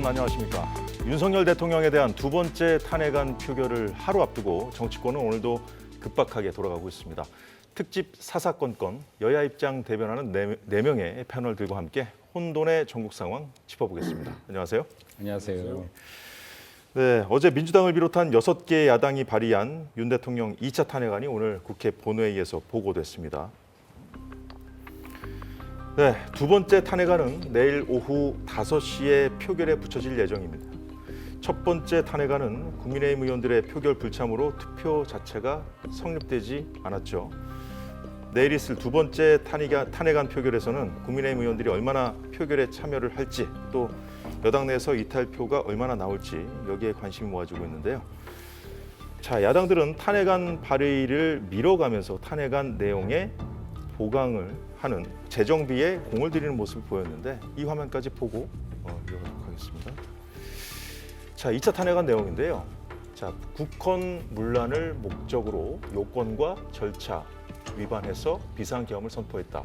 여러분 안녕하십니까. 윤석열 대통령에 대한 두 번째 탄핵안 표결을 하루 앞두고 정치권은 오늘도 급박하게 돌아가고 있습니다. 특집 사사건건 여야 입장 대변하는 네 명의 패널들과 함께 혼돈의 전국 상황 짚어보겠습니다. 안녕하세요. 안녕하세요. 네, 어제 민주당을 비롯한 6개 야당이 발의한 윤 대통령 2차 탄핵안이 오늘 국회 본회의에서 보고됐습니다. 네, 두 번째 탄핵안은 내일 오후 5시에 표결에 붙여질 예정입니다. 첫 번째 탄핵안은 국민의힘 의원들의 표결 불참으로 투표 자체가 성립되지 않았죠. 내일 있을 두 번째 탄핵안 표결에서는 국민의힘 의원들이 얼마나 표결에 참여를 할지, 또 여당 내에서 이탈표가 얼마나 나올지 여기에 관심이 모아지고 있는데요. 자, 야당들은 탄핵안 발의를 미뤄가면서 탄핵안 내용에 보강을 하는 재정비에 공을 들이는 모습을 보였는데 이 화면까지 보고 이어가도록 하겠습니다. 자, 2차 탄핵안 내용인데요. 자, 국헌 문란을 목적으로 요건과 절차 위반해서 비상계엄을 선포했다.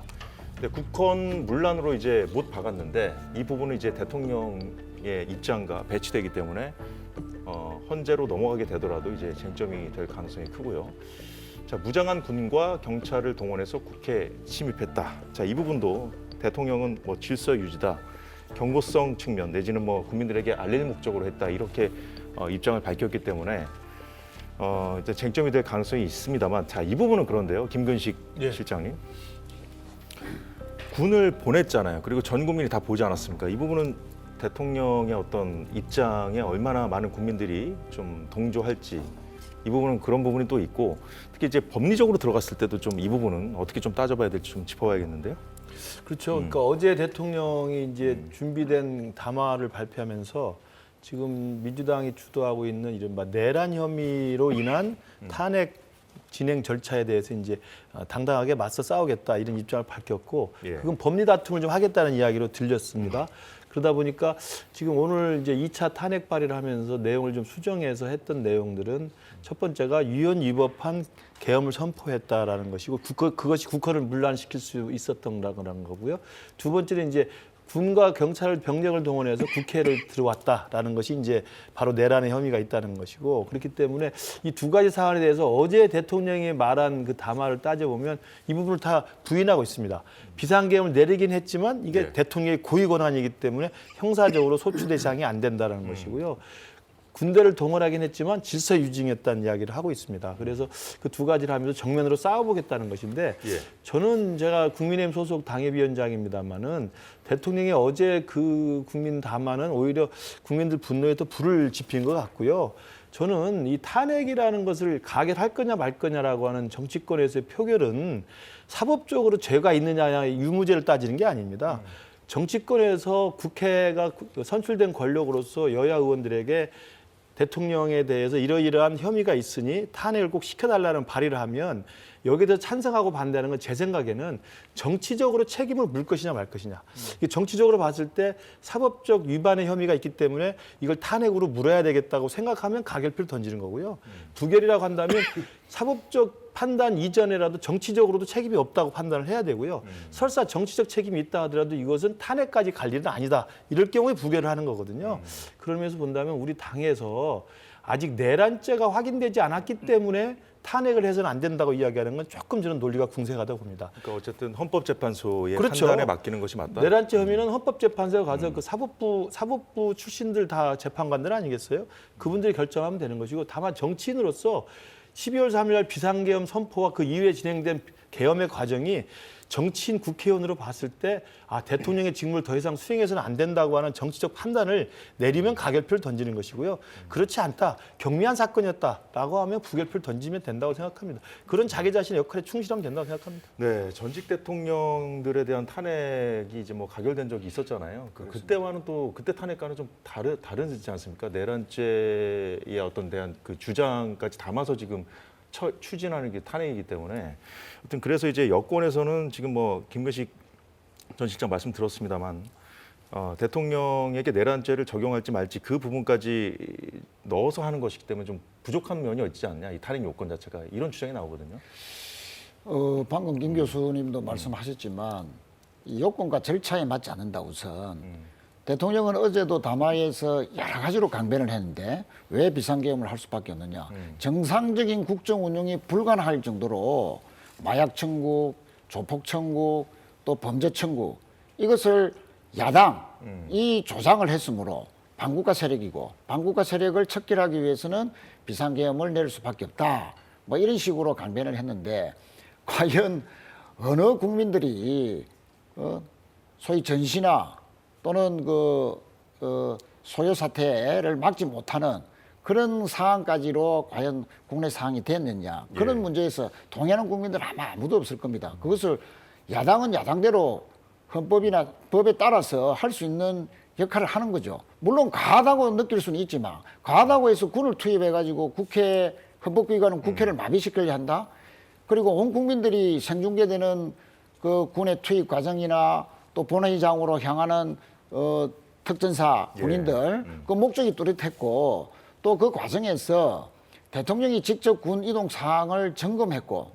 근데 국헌 문란으로 이제 못 박았는데 이 부분은 이제 대통령의 입장과 배치되기 때문에 헌재로 넘어가게 되더라도 이제 쟁점이 될 가능성이 크고요. 자, 무장한 군과 경찰을 동원해서 국회에 침입했다. 자, 이 부분도 대통령은 질서 유지다, 경고성 측면 내지는 국민들에게 알릴 목적으로 했다, 이렇게 입장을 밝혔기 때문에 이제 쟁점이 될 가능성이 있습니다만, 자, 이 부분은 그런데요, 김근식 실장님, 군을 보냈잖아요. 그리고 전 국민이 다 보지 않았습니까? 이 부분은 대통령의 어떤 입장에 얼마나 많은 국민들이 좀 동조할지, 이 부분은 그런 부분이 또 있고, 특히 이제 법리적으로 들어갔을 때도 좀 이 부분은 어떻게 좀 따져봐야 될지 좀 짚어봐야겠는데요. 그렇죠. 그러니까 어제 대통령이 이제 준비된 담화를 발표하면서 지금 민주당이 주도하고 있는 이른바 내란 혐의로 인한 탄핵 진행 절차에 대해서 이제 당당하게 맞서 싸우겠다, 이런 입장을 밝혔고, 그건 법리 다툼을 좀 하겠다는 이야기로 들렸습니다. 그러다 보니까 지금 오늘 이제 2차 탄핵 발의를 하면서 내용을 좀 수정해서 했던 내용들은, 첫 번째가 유연 위법한 계엄을 선포했다라는 것이고, 그것이 국헌을 문란시킬 수 있었던 거고요. 두 번째는 이제 군과 경찰 병력을 동원해서 국회를 들어왔다라는 것이 이제 바로 내란의 혐의가 있다는 것이고, 그렇기 때문에 이 두 가지 사안에 대해서 어제 대통령이 말한 그 담화를 따져보면 이 부분을 다 부인하고 있습니다. 비상계엄을 내리긴 했지만 이게 대통령의 고위 권한이기 때문에 형사적으로 소추 대상이 안 된다는 것이고요. 군대를 동원하긴 했지만 질서 유지했다는 이야기를 하고 있습니다. 그래서 그 두 가지를 하면서 정면으로 싸워보겠다는 것인데, 저는 제가 국민의힘 소속 당협위원장입니다마는 대통령이 어제 그 국민 담화는 오히려 국민들 분노에 또 불을 지핀 것 같고요. 저는 이 탄핵이라는 것을 가결할 거냐 말 거냐라고 하는 정치권에서의 표결은 사법적으로 죄가 있느냐 유무죄를 따지는 게 아닙니다. 정치권에서 국회가 선출된 권력으로서 여야 의원들에게 대통령에 대해서 이러이러한 혐의가 있으니 탄핵을 꼭 시켜달라는 발의를 하면 여기에 대해서 찬성하고 반대하는 건 제 생각에는 정치적으로 책임을 물 것이냐 말 것이냐. 정치적으로 봤을 때 사법적 위반의 혐의가 있기 때문에 이걸 탄핵으로 물어야 되겠다고 생각하면 가결표를 던지는 거고요. 부결이라고 한다면 사법적 판단 이전에라도 정치적으로도 책임이 없다고 판단을 해야 되고요. 설사 정치적 책임이 있다 하더라도 이것은 탄핵까지 갈 일은 아니다, 이럴 경우에 부결을 하는 거거든요. 그러면서 본다면 우리 당에서 아직 내란죄가 확인되지 않았기 때문에 탄핵을 해서는 안 된다고 이야기하는 건 조금 저는 논리가 궁색하다고 봅니다. 그러니까 어쨌든 헌법재판소의 그렇죠. 판단에 맡기는 것이 맞다. 내란죄 혐의는 헌법재판소에 가서 그 사법부 출신들 다 재판관들 아니겠어요? 그분들이 결정하면 되는 것이고, 다만 정치인으로서 12월 3일 날 비상계엄 선포와 그 이후에 진행된 계엄의 과정이 정치인 국회의원으로 봤을 때 대통령의 직무를 더 이상 수행해서는 안 된다고 하는 정치적 판단을 내리면 가결표를 던지는 것이고요. 그렇지 않다, 경미한 사건이었다라고 하면 부결표를 던지면 된다고 생각합니다. 그런 자기 자신의 역할에 충실하면 된다고 생각합니다. 네, 전직 대통령들에 대한 탄핵이 이제 가결된 적이 있었잖아요. 그때와는 또 그때 탄핵과는 좀 다르지 않습니까? 내란죄의 어떤 대한 그 주장까지 담아서 지금 추진하는 게 탄핵이기 때문에, 하여튼 그래서 이제 여권에서는 지금 김근식 전 실장 말씀 들었습니다만, 대통령에게 내란죄를 적용할지 말지 그 부분까지 넣어서 하는 것이기 때문에 좀 부족한 면이 있지 않냐, 이 탄핵 요건 자체가, 이런 주장이 나오거든요. 방금 김 교수님도 말씀하셨지만 이 요건과 절차에 맞지 않는다 우선. 대통령은 어제도 담화에서 여러 가지로 강변을 했는데 왜 비상계엄을 할 수밖에 없느냐. 정상적인 국정 운영이 불가능할 정도로 마약 천국, 조폭 천국, 또 범죄 천국 이것을 야당이 조장을 했으므로 반국가 세력이고 반국가 세력을 척결하기 위해서는 비상계엄을 낼 수밖에 없다. 뭐 이런 식으로 강변을 했는데 과연 어느 국민들이 소위 전시나 또는 소요 사태를 막지 못하는 그런 상황까지로 과연 국내 상황이 됐느냐 그런 예. 문제에서 동의하는 국민들 아마 아무도 없을 겁니다. 그것을 야당은 야당대로 헌법이나 법에 따라서 할 수 있는 역할을 하는 거죠. 물론 과하다고 느낄 수는 있지만 과하다고 해서 군을 투입해가지고 국회 헌법기관은 국회를 마비시키려 한다. 그리고 온 국민들이 생중계되는 그 군의 투입 과정이나 또 본회의장으로 향하는 특전사 군인들 그 목적이 뚜렷했고 또 그 과정에서 대통령이 직접 군 이동 사항을 점검했고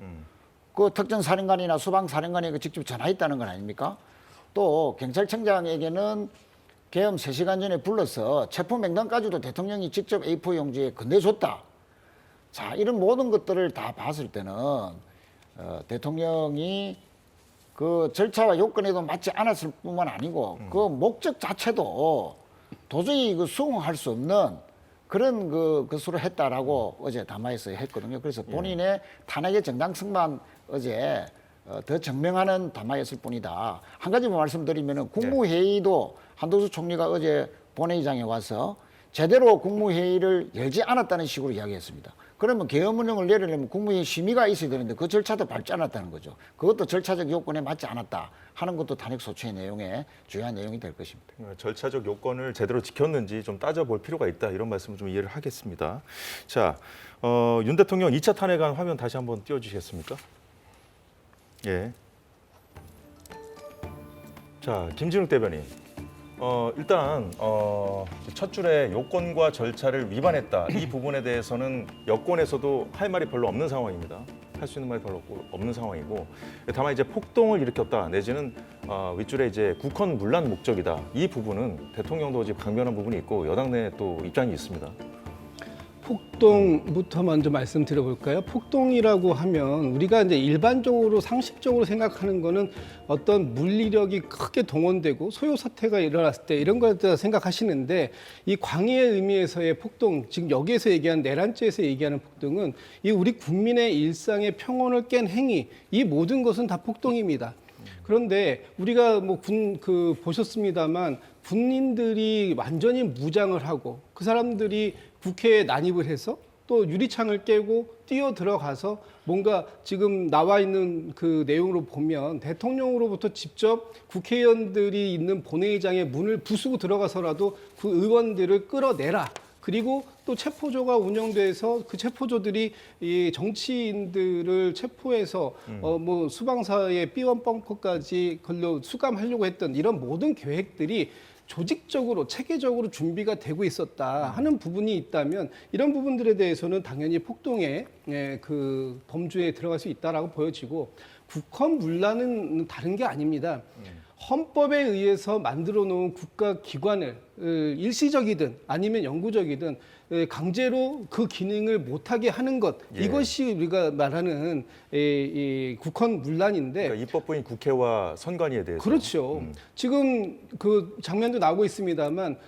그 특전사령관이나 수방사령관에게 직접 전화했다는 건 아닙니까? 또 경찰청장에게는 계엄 3시간 전에 불러서 체포 명단까지도 대통령이 직접 A4 용지에 건네줬다. 자, 이런 모든 것들을 다 봤을 때는 대통령이 그 절차와 요건에도 맞지 않았을 뿐만 아니고 그 목적 자체도 도저히 그 수긍할 수 없는 그런 것으로 했다라고 어제 담화에서 했거든요. 그래서 본인의 탄핵의 정당성만 어제 더 증명하는 담화였을 뿐이다. 한 가지만 말씀드리면은 국무회의도 한덕수 총리가 어제 본회의장에 와서 제대로 국무회의를 열지 않았다는 식으로 이야기했습니다. 그러면 계엄운영을 내리려면 국무회의 심의가 있어야 되는데 그 절차도 밟지 않았다는 거죠. 그것도 절차적 요건에 맞지 않았다 하는 것도 탄핵소추의 내용의 중요한 내용이 될 것입니다. 절차적 요건을 제대로 지켰는지 좀 따져볼 필요가 있다 이런 말씀을 좀 이해를 하겠습니다. 자, 윤 대통령 2차 탄핵안 화면 다시 한번 띄워주시겠습니까? 예. 자, 김진욱 대변인. 일단 첫 줄에 요건과 절차를 위반했다. 이 부분에 대해서는 여권에서도 할 말이 별로 없는 상황입니다. 할 수 있는 말이 별로 없는 상황이고, 다만 이제 폭동을 일으켰다 내지는 윗줄에 이제 국헌 문란 목적이다. 이 부분은 대통령도 지금 강변한 부분이 있고 여당 내 또 입장이 있습니다. 폭동부터 먼저 말씀드려볼까요? 폭동이라고 하면 우리가 이제 일반적으로 상식적으로 생각하는 거는 어떤 물리력이 크게 동원되고 소요 사태가 일어났을 때 이런 걸 생각하시는데 이 광의의 의미에서의 폭동, 지금 여기에서 얘기한 내란죄에서 얘기하는 폭동은 이 우리 국민의 일상의 평온을 깬 행위, 이 모든 것은 다 폭동입니다. 그런데 우리가 뭐 보셨습니다만 군인들이 완전히 무장을 하고 그 사람들이 국회에 난입을 해서 또 유리창을 깨고 뛰어 들어가서 뭔가 지금 나와 있는 그 내용으로 보면 대통령으로부터 직접 국회의원들이 있는 본회의장의 문을 부수고 들어가서라도 그 의원들을 끌어내라. 그리고 또 체포조가 운영돼서 그 체포조들이 이 정치인들을 체포해서 뭐 수방사의 B1 벙커까지 걸로 수감하려고 했던 이런 모든 계획들이 조직적으로 체계적으로 준비가 되고 있었다 하는 부분이 있다면 이런 부분들에 대해서는 당연히 폭동의 그 범주에 들어갈 수 있다라고 보여지고 국헌 문란은 다른 게 아닙니다. 헌법에 의해서 만들어 놓은 국가 기관을 일시적이든 아니면 영구적이든 강제로 그 기능을 못하게 하는 것 이것이 우리가 말하는 이 국헌 문란인데 그러니까 입법부인 국회와 선관위에 대해서 그렇죠. 지금 그 장면도 나오고 있습니다만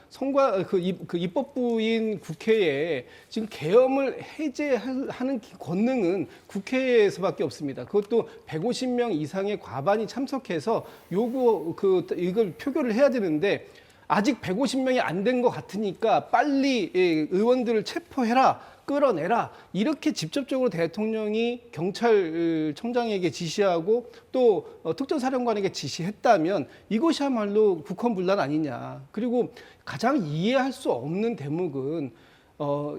그 입법부인 국회에 지금 계엄을 해제하는 권능은 국회에서밖에 없습니다. 그것도 150명 이상의 과반이 참석해서 이걸 표결을 해야 되는데 아직 150명이 안 된 것 같으니까 빨리 의원들을 체포해라, 끌어내라 이렇게 직접적으로 대통령이 경찰청장에게 지시하고 또 특전사령관에게 지시했다면 이것이야말로 국헌문란 아니냐. 그리고 가장 이해할 수 없는 대목은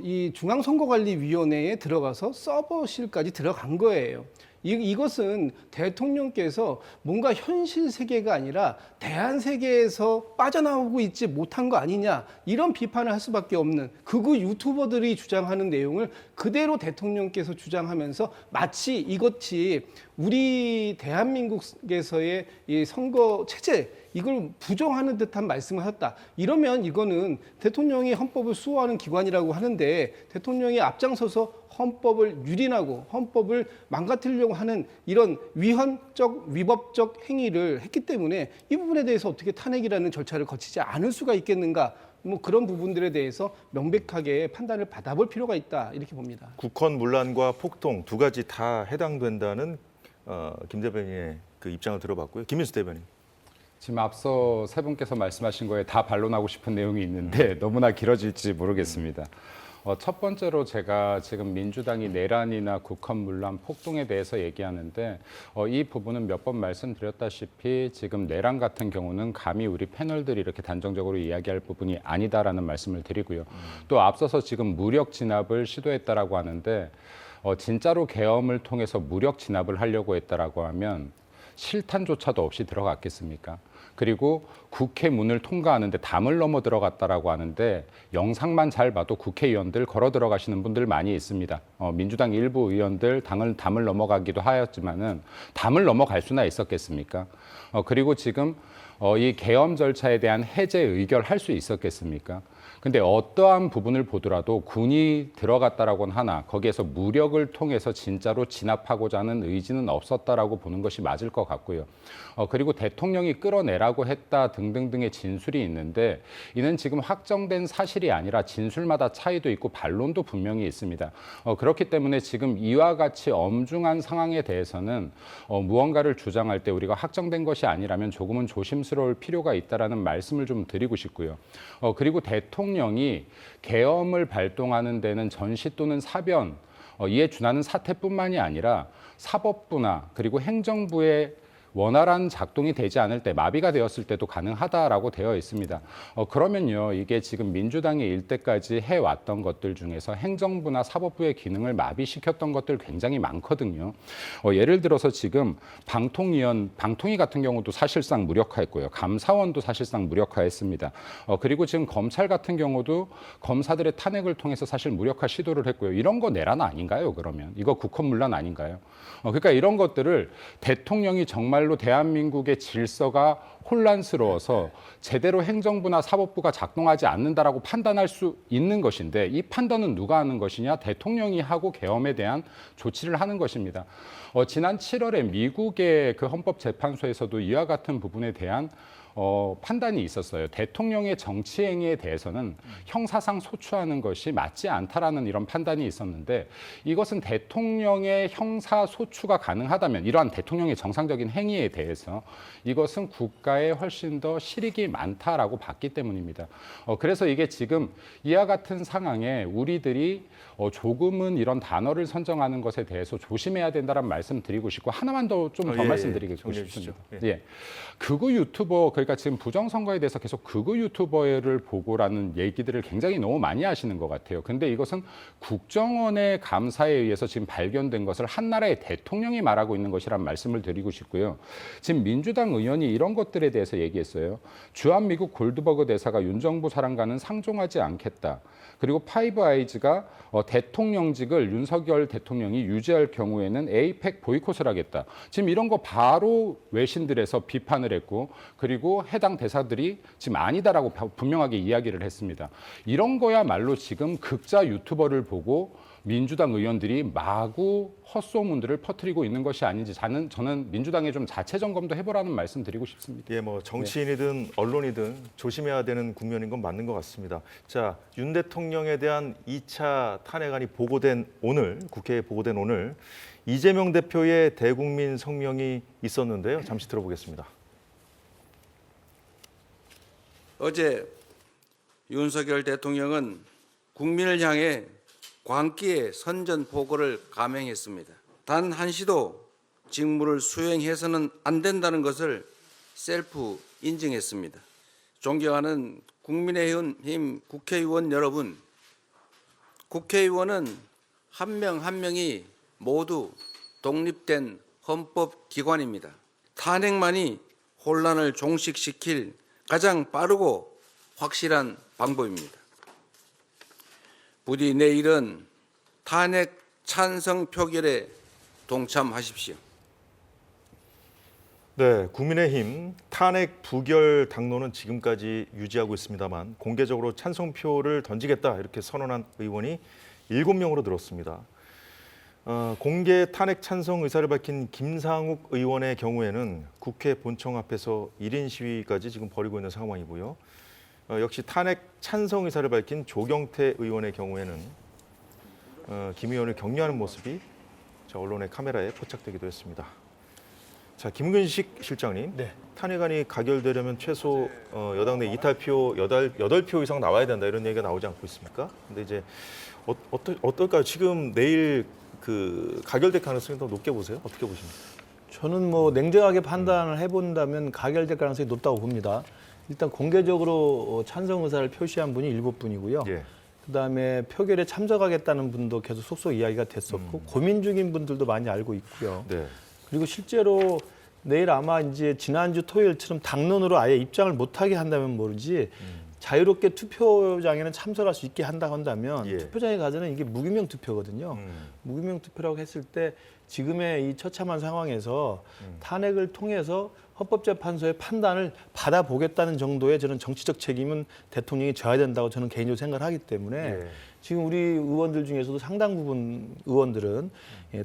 이 중앙선거관리위원회에 들어가서 서버실까지 들어간 거예요. 이것은 대통령께서 뭔가 현실 세계가 아니라 대한 세계에서 빠져나오고 있지 못한 거 아니냐 이런 비판을 할 수밖에 없는 극우 유튜버들이 주장하는 내용을 그대로 대통령께서 주장하면서 마치 이것이 우리 대한민국에서의 이 선거 체제 이걸 부정하는 듯한 말씀을 하셨다. 이러면 이거는 대통령이 헌법을 수호하는 기관이라고 하는데 대통령이 앞장서서 헌법을 유린하고 헌법을 망가뜨리려고 하는 이런 위헌적, 위법적 행위를 했기 때문에 이 부분에 대해서 어떻게 탄핵이라는 절차를 거치지 않을 수가 있겠는가? 뭐 그런 부분들에 대해서 명백하게 판단을 받아볼 필요가 있다 이렇게 봅니다. 국헌 문란과 폭동 두 가지 다 해당된다는 김 대변인의 그 입장을 들어봤고요. 김민수 대변인. 지금 앞서 세 분께서 말씀하신 거에 다 반론하고 싶은 내용이 있는데 너무나 길어질지 모르겠습니다. 첫 번째로 제가 지금 민주당이 내란이나 국헌 문란 폭동에 대해서 얘기하는데 이 부분은 몇 번 말씀드렸다시피 지금 내란 같은 경우는 감히 우리 패널들이 이렇게 단정적으로 이야기할 부분이 아니다라는 말씀을 드리고요. 또 앞서서 지금 무력 진압을 시도했다라고 하는데 진짜로 계엄을 통해서 무력 진압을 하려고 했다라고 하면 실탄조차도 없이 들어갔겠습니까? 그리고 국회 문을 통과하는데 담을 넘어 들어갔다라고 하는데 영상만 잘 봐도 국회의원들 걸어 들어가시는 분들 많이 있습니다. 민주당 일부 의원들 담을 넘어가기도 하였지만은 담을 넘어갈 수나 있었겠습니까? 그리고 지금 이 계엄 절차에 대한 해제 의결할 수 있었겠습니까? 근데 어떠한 부분을 보더라도 군이 들어갔다라고는 하나 거기에서 무력을 통해서 진짜로 진압하고자 하는 의지는 없었다라고 보는 것이 맞을 것 같고요. 그리고 대통령이 끌어내라고 했다 등등등의 진술이 있는데 이는 지금 확정된 사실이 아니라 진술마다 차이도 있고 반론도 분명히 있습니다. 그렇기 때문에 지금 이와 같이 엄중한 상황에 대해서는 무언가를 주장할 때 우리가 확정된 것이 아니라면 조금은 조심스러울 필요가 있다라는 말씀을 좀 드리고 싶고요. 그리고 대통령이 계엄을 발동하는 데는 전시 또는 사변 이에 준하는 사태뿐만이 아니라 사법부나 그리고 행정부의 원활한 작동이 되지 않을 때 마비가 되었을 때도 가능하다라고 되어 있습니다. 그러면요 이게 지금 민주당이 일때까지 해왔던 것들 중에서 행정부나 사법부의 기능을 마비시켰던 것들 굉장히 많거든요. 예를 들어서 지금 방통위 같은 경우도 사실상 무력화했고요. 감사원도 사실상 무력화했습니다. 그리고 지금 검찰 같은 경우도 검사들의 탄핵을 통해서 사실 무력화 시도를 했고요. 이런 거 내란 아닌가요? 그러면 이거 국헌문란 아닌가요? 그러니까 이런 것들을 대통령이 정말로 대한민국의 질서가 혼란스러워서 제대로 행정부나 사법부가 작동하지 않는다라고 판단할 수 있는 것인데 이 판단은 누가 하는 것이냐? 대통령이 하고 계엄에 대한 조치를 하는 것입니다. 지난 7월에 미국의 그 헌법재판소에서도 이와 같은 부분에 대한 판단이 있었어요. 대통령의 정치 행위에 대해서는 형사상 소추하는 것이 맞지 않다라는 이런 판단이 있었는데 이것은 대통령의 형사 소추가 가능하다면 이러한 대통령의 정상적인 행위에 대해서 이것은 국가에 훨씬 더 실익이 많다라고 봤기 때문입니다. 그래서 이게 지금 이와 같은 상황에 우리들이 조금은 이런 단어를 선정하는 것에 대해서 조심해야 된다는 말씀 드리고 싶고 하나만 더 좀 더 말씀드리고 싶습니다. 예. 극우 유튜버 그러니까 지금 부정선거에 대해서 계속 극우 유튜버를 보고라는 얘기들을 굉장히 너무 많이 하시는 것 같아요. 근데 이것은 국정원의 감사에 의해서 지금 발견된 것을 한 나라의 대통령이 말하고 있는 것이란 말씀을 드리고 싶고요. 지금 민주당 의원이 이런 것들에 대해서 얘기했어요. 주한미국 골드버그 대사가 윤 정부 사람과는 상종하지 않겠다. 그리고 파이브 아이즈가 대통령직을 윤석열 대통령이 유지할 경우에는 에이펙 보이콧을 하겠다. 지금 이런 거 바로 외신들에서 비판을 했고 그리고 해당 대사들이 지금 아니다라고 분명하게 이야기를 했습니다. 이런 거야말로 지금 극자 유튜버를 보고 민주당 의원들이 마구 헛소문들을 퍼뜨리고 있는 것이 아닌지 저는 민주당에 좀 자체 점검도 해보라는 말씀 드리고 싶습니다. 예, 뭐 정치인이든 언론이든 조심해야 되는 국면인 건 맞는 것 같습니다. 자, 윤 대통령에 대한 2차 탄핵안이 보고된 오늘, 국회에 보고된 오늘 이재명 대표의 대국민 성명이 있었는데요. 잠시 들어보겠습니다. 어제 윤석열 대통령은 국민을 향해 광기의 선전포고를 감행했습니다. 단 한시도 직무를 수행해서는 안 된다는 것을 셀프 인증했습니다. 존경하는 국민의힘 국회의원 여러분, 국회의원은 한 명 한 명이 모두 독립된 헌법기관입니다. 탄핵만이 혼란을 종식시킬 가장 빠르고 확실한 방법입니다. 부디 내일은 탄핵 찬성 표결에 동참하십시오. 네, 국민의힘 탄핵 부결 당론은 지금까지 유지하고 있습니다만 공개적으로 찬성표를 던지겠다 이렇게 선언한 의원이 7명으로 늘었습니다. 공개 탄핵 찬성 의사를 밝힌 김상욱 의원의 경우에는 국회 본청 앞에서 1인 시위까지 지금 벌이고 있는 상황이고요. 역시 탄핵 찬성 의사를 밝힌 조경태 의원의 경우에는 김 의원을 격려하는 모습이 언론의 카메라에 포착되기도 했습니다. 자, 김근식 실장님, 네. 탄핵안이 가결되려면 최소 여당 내 이탈표 8표 이상 나와야 된다 이런 얘기가 나오지 않고 있습니까? 근데 이제 어떨까요? 지금 내일 그 가결될 가능성이 더 높게 보세요? 어떻게 보십니까? 저는 뭐 냉정하게 판단을 해본다면 가결될 가능성이 높다고 봅니다. 일단 공개적으로 찬성 의사를 표시한 분이 7분이고요. 예. 그다음에 표결에 참석하겠다는 분도 계속 속속 이야기가 됐었고 고민 중인 분들도 많이 알고 있고요. 네. 그리고 실제로 내일 아마 이제 지난주 토요일처럼 당론으로 아예 입장을 못하게 한다면 모르지 자유롭게 투표장에는 참석할 수 있게 한다고 한다면 예. 투표장에 가서는 이게 무기명 투표거든요. 무기명 투표라고 했을 때 지금의 이 처참한 상황에서 탄핵을 통해서 헌법재판소의 판단을 받아보겠다는 정도의 저는 정치적 책임은 대통령이 져야 된다고 저는 개인적으로 생각을 하기 때문에 예. 지금 우리 의원들 중에서도 상당 부분 의원들은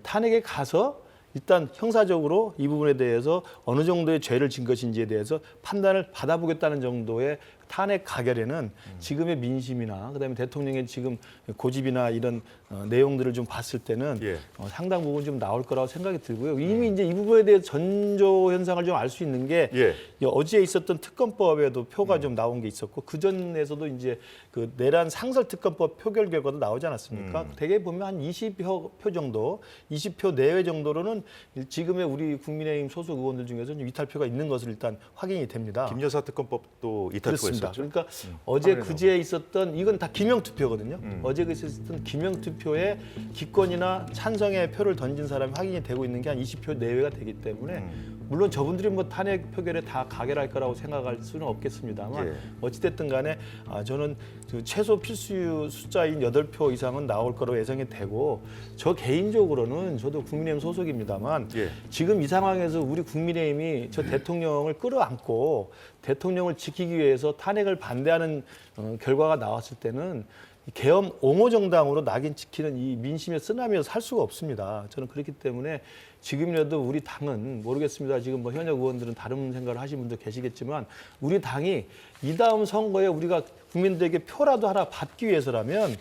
탄핵에 가서 일단 형사적으로 이 부분에 대해서 어느 정도의 죄를 진 것인지에 대해서 판단을 받아보겠다는 정도의 탄핵 가결에는 지금의 민심이나 그다음에 대통령의 지금 고집이나 이런 내용들을 좀 봤을 때는 예. 상당 부분 좀 나올 거라고 생각이 들고요. 이미 이제 이 부분에 대해 전조 현상을 좀 알 수 있는 게 예. 어제 있었던 특검법에도 표가 좀 나온 게 있었고 그 전에서도 이제 그 내란 상설 특검법 표결 결과도 나오지 않았습니까? 대개 보면 한 20표 정도, 20표 내외 정도로는 지금의 우리 국민의힘 소속 의원들 중에서 좀 이탈표가 있는 것으로 일단 확인이 됩니다. 김 여사 특검법도 이탈표가 그렇습니다. 있었죠. 그러니까 어제 화면에 그제 있었던 이건 다 기명 투표거든요. 어제 있었던 기명 투표에 기권이나 찬성의 표를 던진 사람이 확인이 되고 있는 게 한 20표 내외가 되기 때문에 물론 저분들이 뭐 탄핵 표결에 다 가결할 거라고 생각할 수는 없겠습니다만 예. 어찌됐든 간에 저는 그 최소 필수 숫자인 8표 이상은 나올 거로 예상이 되고 저 개인적으로는 저도 국민의힘 소속입니다만 예. 지금 이 상황에서 우리 국민의힘이 저 대통령을 끌어안고 대통령을 지키기 위해서 탄핵을 반대하는 결과가 나왔을 때는 계엄 옹호 정당으로 낙인 찍히는 이 민심의 쓰나미에서 살 수가 없습니다. 저는 그렇기 때문에 지금이라도 우리 당은 모르겠습니다. 지금 뭐 현역 의원들은 다른 생각을 하신 분도 계시겠지만 우리 당이 이 다음 선거에 우리가 국민들에게 표라도 하나 받기 위해서라면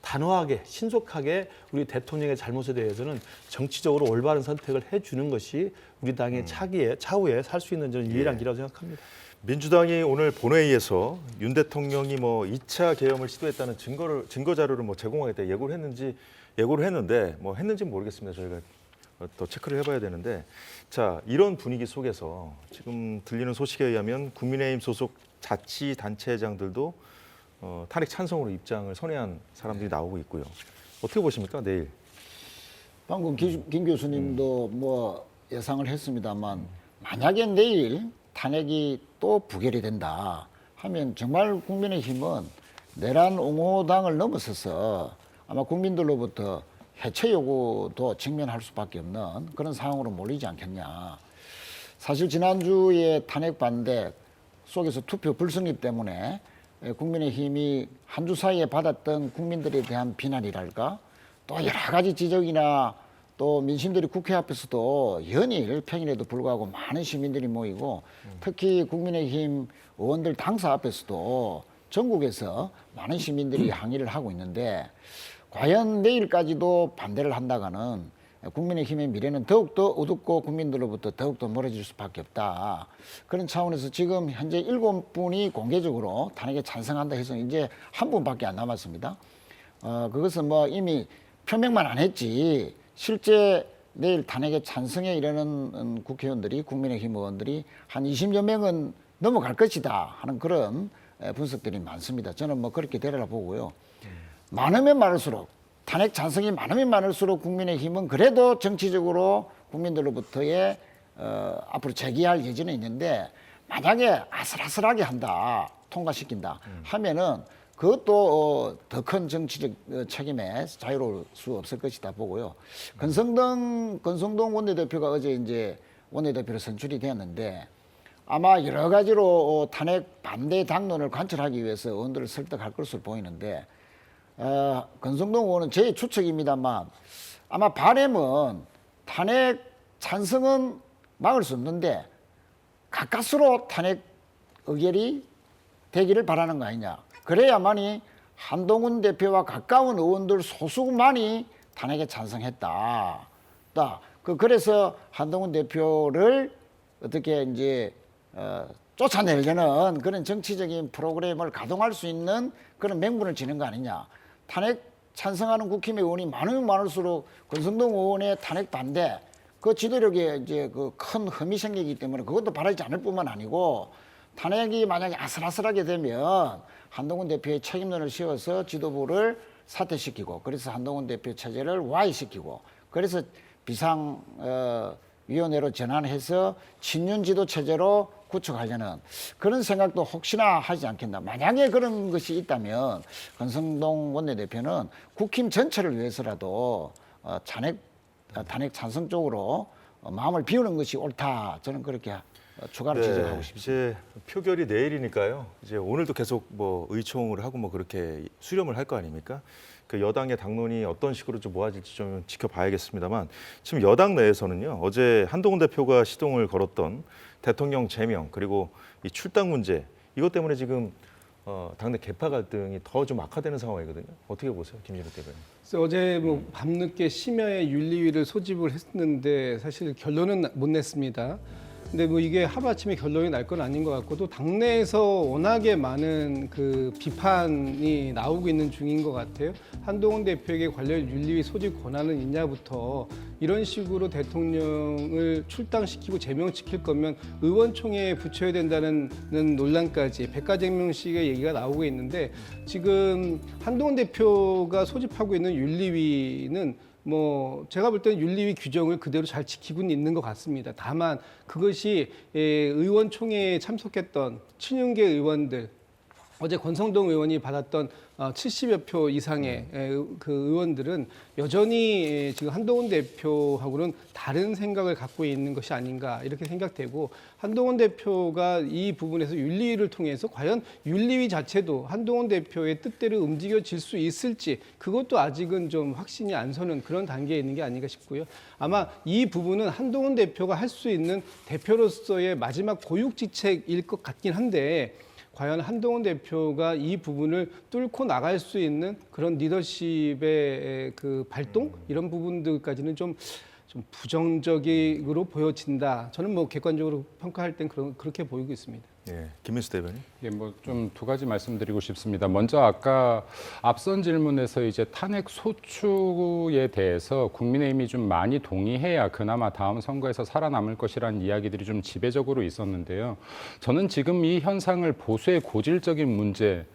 단호하게 신속하게 우리 대통령의 잘못에 대해서는 정치적으로 올바른 선택을 해주는 것이 우리 당의 차후에 살 수 있는 저는 유일한 길이라고 생각합니다. 민주당이 오늘 본회의에서 윤 대통령이 뭐 2차 계엄을 시도했다는 증거 자료를 뭐 제공하겠다 예고를 했는데 뭐 했는지 모르겠습니다. 저희가 더 체크를 해봐야 되는데 자 이런 분위기 속에서 지금 들리는 소식에 의하면 국민의힘 소속 자치단체장들도 탄핵 찬성으로 입장을 선회한 사람들이 나오고 있고요. 어떻게 보십니까 내일? 방금 김 교수님도 뭐 예상을 했습니다만 만약에 내일 탄핵이 또 부결이 된다 하면 정말 국민의힘은 내란 옹호당을 넘어서서 아마 국민들로부터 해체 요구도 직면할 수밖에 없는 그런 상황으로 몰리지 않겠냐. 사실 지난주에 탄핵 반대 속에서 투표 불승리 때문에 국민의힘이 한 주 사이에 받았던 국민들에 대한 비난이랄까 또 여러 가지 지적이나 또 민심들이 국회 앞에서도 연일 평일에도 불구하고 많은 시민들이 모이고 특히 국민의힘 의원들 당사 앞에서도 전국에서 많은 시민들이 항의를 하고 있는데 과연 내일까지도 반대를 한다가는 국민의힘의 미래는 더욱더 어둡고 국민들로부터 더욱더 멀어질 수밖에 없다. 그런 차원에서 지금 현재 7분이 공개적으로 탄핵에 찬성한다 해서 이제 한 분밖에 안 남았습니다. 그것은 뭐 이미 표명만 안 했지 실제 내일 탄핵에 찬성에 이르는 국회의원들이 국민의힘 의원들이 한 20여 명은 넘어갈 것이다 하는 그런 분석들이 많습니다. 저는 뭐 그렇게 되리라 보고요. 많으면 많을수록 탄핵 찬성이 많으면 많을수록 국민의힘은 그래도 정치적으로 국민들로부터의 앞으로 제기할 여지는 있는데 만약에 아슬아슬하게 한다, 통과시킨다 하면은 그것도 더 큰 정치적 책임에 자유로울 수 없을 것이다 보고요. 권성동 원내대표가 어제 이제 원내대표로 선출이 되었는데 아마 여러 가지로 탄핵 반대 당론을 관철하기 위해서 의원들을 설득할 것으로 보이는데 권성동 의원은 제 추측입니다만 아마 바람은 탄핵 찬성은 막을 수 없는데 가까스로 탄핵 의결이 되기를 바라는 거 아니냐. 그래야만이 한동훈 대표와 가까운 의원들 소수만이 탄핵에 찬성했다. 그래서 한동훈 대표를 어떻게 이제 쫓아내려는 그런 정치적인 프로그램을 가동할 수 있는 그런 맹분을 지는 거 아니냐. 탄핵 찬성하는 국힘의 의원이 많으면 많을수록 권성동 의원의 탄핵 반대 그 지도력에 이제 그 큰 흠이 생기기 때문에 그것도 바라지 않을 뿐만 아니고 탄핵이 만약에 아슬아슬하게 되면 한동훈 대표의 책임론을 씌워서 지도부를 사퇴시키고 그래서 한동훈 대표 체제를 와해시키고 그래서 비상위원회로 전환해서 친윤지도 체제로 구축하려는 그런 생각도 혹시나 하지 않겠나. 만약에 그런 것이 있다면 권성동 원내대표는 국힘 전체를 위해서라도 탄핵 찬성 쪽으로 마음을 비우는 것이 옳다. 저는 그렇게 추가로 지적하고 싶습니다. 이제 표결이 내일이니까요. 이제 오늘도 계속 뭐 의총을 하고 뭐 그렇게 수렴을 할 거 아닙니까? 그 여당의 당론이 어떤 식으로 좀 모아질지 좀 지켜봐야겠습니다만 지금 여당 내에서는요. 어제 한동훈 대표가 시동을 걸었던 대통령 제명 그리고 이 출당 문제 이것 때문에 지금 당내 개파 갈등이 더 좀 악화되는 상황이거든요. 어떻게 보세요, 김진욱 대표님? 그래서 어제 뭐 밤늦게 심야에 윤리위를 소집을 했는데 사실 결론은 못 냈습니다. 근데 뭐 이게 하루아침에 결론이 날 건 아닌 것 같고 또 당내에서 워낙에 많은 그 비판이 나오고 있는 중인 것 같아요. 한동훈 대표에게 관련 윤리위 소집 권한은 있냐부터 이런 식으로 대통령을 출당시키고 제명시킬 거면 의원총회에 붙여야 된다는 논란까지 백가쟁명식의 얘기가 나오고 있는데 지금 한동훈 대표가 소집하고 있는 윤리위는 뭐 제가 볼 때는 윤리위 규정을 그대로 잘 지키고는 있는 것 같습니다. 다만 그것이 의원총회에 참석했던 친윤계 의원들 어제 권성동 의원이 받았던 70여 표 이상의 그 의원들은 여전히 지금 한동훈 대표하고는 다른 생각을 갖고 있는 것이 아닌가 이렇게 생각되고 한동훈 대표가 이 부분에서 윤리위를 통해서 과연 윤리위 자체도 한동훈 대표의 뜻대로 움직여질 수 있을지 그것도 아직은 좀 확신이 안 서는 그런 단계에 있는 게 아닌가 싶고요. 아마 이 부분은 한동훈 대표가 할 수 있는 대표로서의 마지막 고육지책일 것 같긴 한데 과연 한동훈 대표가 이 부분을 뚫고 나갈 수 있는 그런 리더십의 그 발동 이런 부분들까지는 좀 부정적으로 보여진다. 저는 뭐 객관적으로 평가할 땐 그렇게 보이고 있습니다. 예, 김민수 대변인. 예, 뭐 좀 두 가지 말씀드리고 싶습니다. 먼저 아까 앞선 질문에서 이제 탄핵 소추에 대해서 국민의힘이 좀 많이 동의해야 그나마 다음 선거에서 살아남을 것이라는 이야기들이 좀 지배적으로 있었는데요. 저는 지금 이 현상을 보수의 고질적인 문제,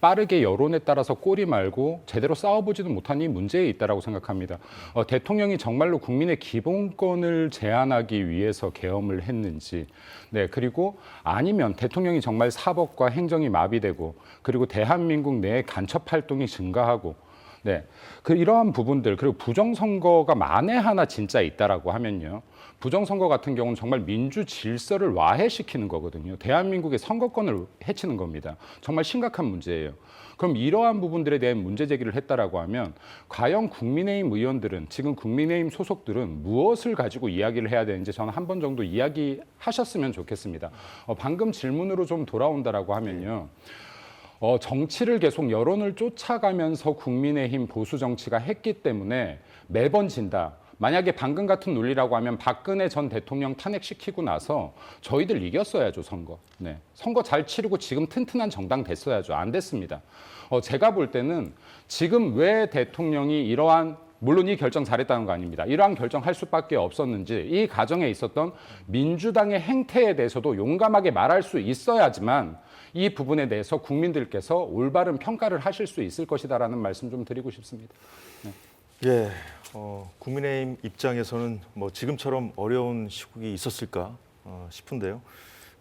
빠르게 여론에 따라서 꼬리 말고 제대로 싸워보지도 못한 이 문제에 있다라고 생각합니다. 대통령이 정말로 국민의 기본권을 제한하기 위해서 계엄을 했는지, 네, 그리고 아니면 대통령이 정말 사법과 행정이 마비되고 그리고 대한민국 내에 간첩 활동이 증가하고 네, 이러한 부분들 그리고 부정선거가 만에 하나 진짜 있다라고 하면요. 부정선거 같은 경우는 정말 민주 질서를 와해시키는 거거든요. 대한민국의 선거권을 해치는 겁니다. 정말 심각한 문제예요. 그럼 이러한 부분들에 대한 문제 제기를 했다라고 하면 과연 국민의힘 의원들은 지금 국민의힘 소속들은 무엇을 가지고 이야기를 해야 되는지 저는 한 번 정도 이야기하셨으면 좋겠습니다. 방금 질문으로 좀 돌아온다라고 하면요. 정치를 계속 여론을 쫓아가면서 국민의힘 보수 정치가 했기 때문에 매번 진다. 만약에 방금 같은 논리라고 하면 박근혜 전 대통령 탄핵시키고 나서 저희들 이겼어야죠, 선거. 네. 선거 잘 치르고 지금 튼튼한 정당 됐어야죠. 안 됐습니다. 제가 볼 때는 지금 왜 대통령이 이러한 물론 이 결정 잘했다는 거 아닙니다. 이러한 결정할 수밖에 없었는지 이 과정에 있었던 민주당의 행태에 대해서도 용감하게 말할 수 있어야지만 이 부분에 대해서 국민들께서 올바른 평가를 하실 수 있을 것이다라는 말씀 좀 드리고 싶습니다. 예, 국민의힘 입장에서는 뭐 지금처럼 어려운 시국이 있었을까 싶은데요.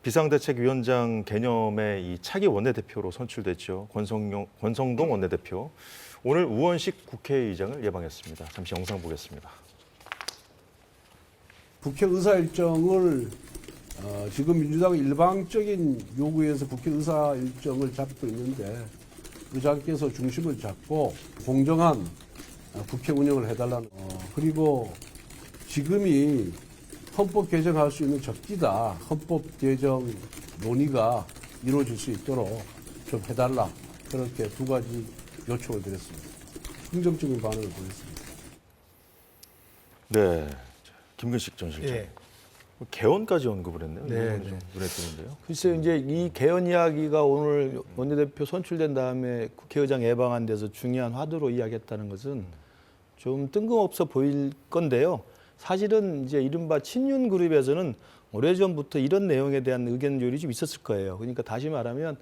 비상대책위원장 개념의 이 차기 원내대표로 선출됐죠. 권성동 원내대표. 오늘 우원식 국회의장을 예방했습니다. 잠시 영상 보겠습니다. 국회 의사 일정을 지금 민주당은 일방적인 요구에서 국회 의사 일정을 잡고 있는데 의장께서 중심을 잡고 공정한 국회 운영을 해달라는 그리고 지금이 헌법 개정할 수 있는 적기다. 헌법 개정 논의가 이루어질 수 있도록 좀 해달라. 그렇게 두 가지 요청을 드렸습니다. 긍정적인 반응을 보냈습니다. 네, 김근식 전 실장. 예. 개헌까지 언급을 했네요. 네, 이건 네. 좀 눈에 띄는데요. 글쎄요, 이제 이 개헌 이야기가 오늘 원내대표 선출된 다음에 국회의장 예방한 데서 중요한 화두로 이야기했다는 것은 좀 뜬금없어 보일 건데요. 사실은 이제 이른바 친윤 그룹에서는 오래전부터 이런 내용에 대한 의견 조율이 좀 있었을 거예요. 그러니까 다시 말하면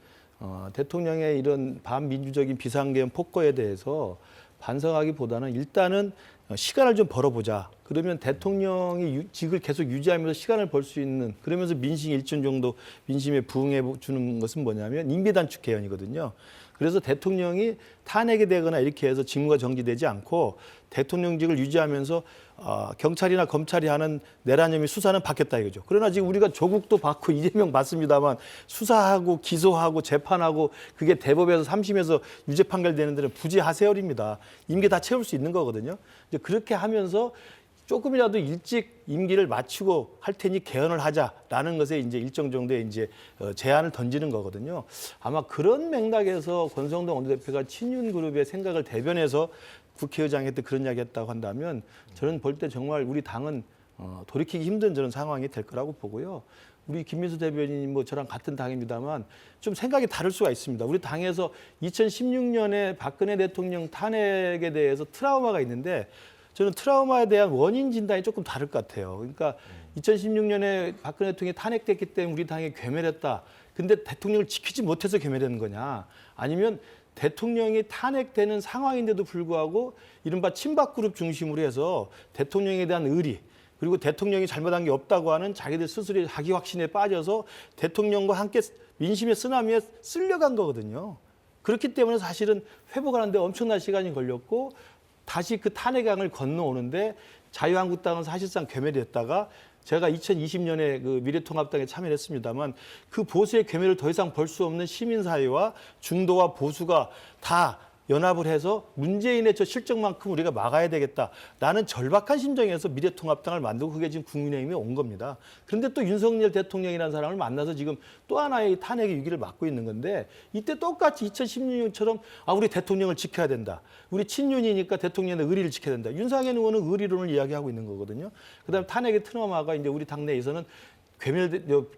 대통령의 이런 반민주적인 비상계엄 폭거에 대해서 반성하기보다는 일단은 시간을 좀 벌어보자. 그러면 대통령이 직을 계속 유지하면서 시간을 벌 수 있는 그러면서 민심 일정 정도 민심에 부응해 주는 것은 뭐냐면 임기단축 개헌이거든요. 그래서 대통령이 탄핵이 되거나 이렇게 해서 직무가 정지되지 않고 대통령직을 유지하면서 경찰이나 검찰이 하는 내란 혐의 수사는 받겠다 이거죠. 그러나 지금 우리가 조국도 받고 이재명 받습니다만 수사하고 기소하고 재판하고 그게 대법에서 3심에서 유죄 판결되는 데는 부재 하세열입니다. 임기 다 채울 수 있는 거거든요. 이제 그렇게 하면서 조금이라도 일찍 임기를 마치고 할 테니 개헌을 하자라는 것에 이제 일정 정도의 이제 제안을 던지는 거거든요. 아마 그런 맥락에서 권성동 원내대표가 친윤 그룹의 생각을 대변해서 국회의장한테 그런 이야기했다고 한다면 저는 볼 때 정말 우리 당은 돌이키기 힘든 저런 상황이 될 거라고 보고요. 우리 김민수 대변인님 뭐 저랑 같은 당입니다만 좀 생각이 다를 수가 있습니다. 우리 당에서 2016년에 박근혜 대통령 탄핵에 대해서 트라우마가 있는데 저는 트라우마에 대한 원인 진단이 조금 다를 것 같아요. 그러니까 2016년에 박근혜 대통령이 탄핵됐기 때문에 우리 당이 괴멸했다. 근데 대통령을 지키지 못해서 괴멸되는 거냐. 아니면 대통령이 탄핵되는 상황인데도 불구하고 이른바 친박그룹 중심으로 해서 대통령에 대한 의리 그리고 대통령이 잘못한 게 없다고 하는 자기들 스스로의 자기 확신에 빠져서 대통령과 함께 민심의 쓰나미에 쓸려간 거거든요. 그렇기 때문에 사실은 회복하는데 엄청난 시간이 걸렸고 다시 그 탄핵강을 건너오는데 자유한국당은 사실상 괴멸이 됐다가 제가 2020년에 그 미래통합당에 참여를 했습니다만 그 보수의 괴멸을 더 이상 볼 수 없는 시민사회와 중도와 보수가 다 연합을 해서 문재인의 저 실정만큼 우리가 막아야 되겠다. 나는 절박한 심정에서 미래통합당을 만들고 그게 지금 국민의힘에 온 겁니다. 그런데 또 윤석열 대통령이라는 사람을 만나서 지금 또 하나의 탄핵의 위기를 맞고 있는 건데 이때 똑같이 2016년처럼 우리 대통령을 지켜야 된다. 우리 친윤이니까 대통령의 의리를 지켜야 된다. 윤석열 의원은 의리론을 이야기하고 있는 거거든요. 그다음에 탄핵의 트라우마가 이제 우리 당내에서는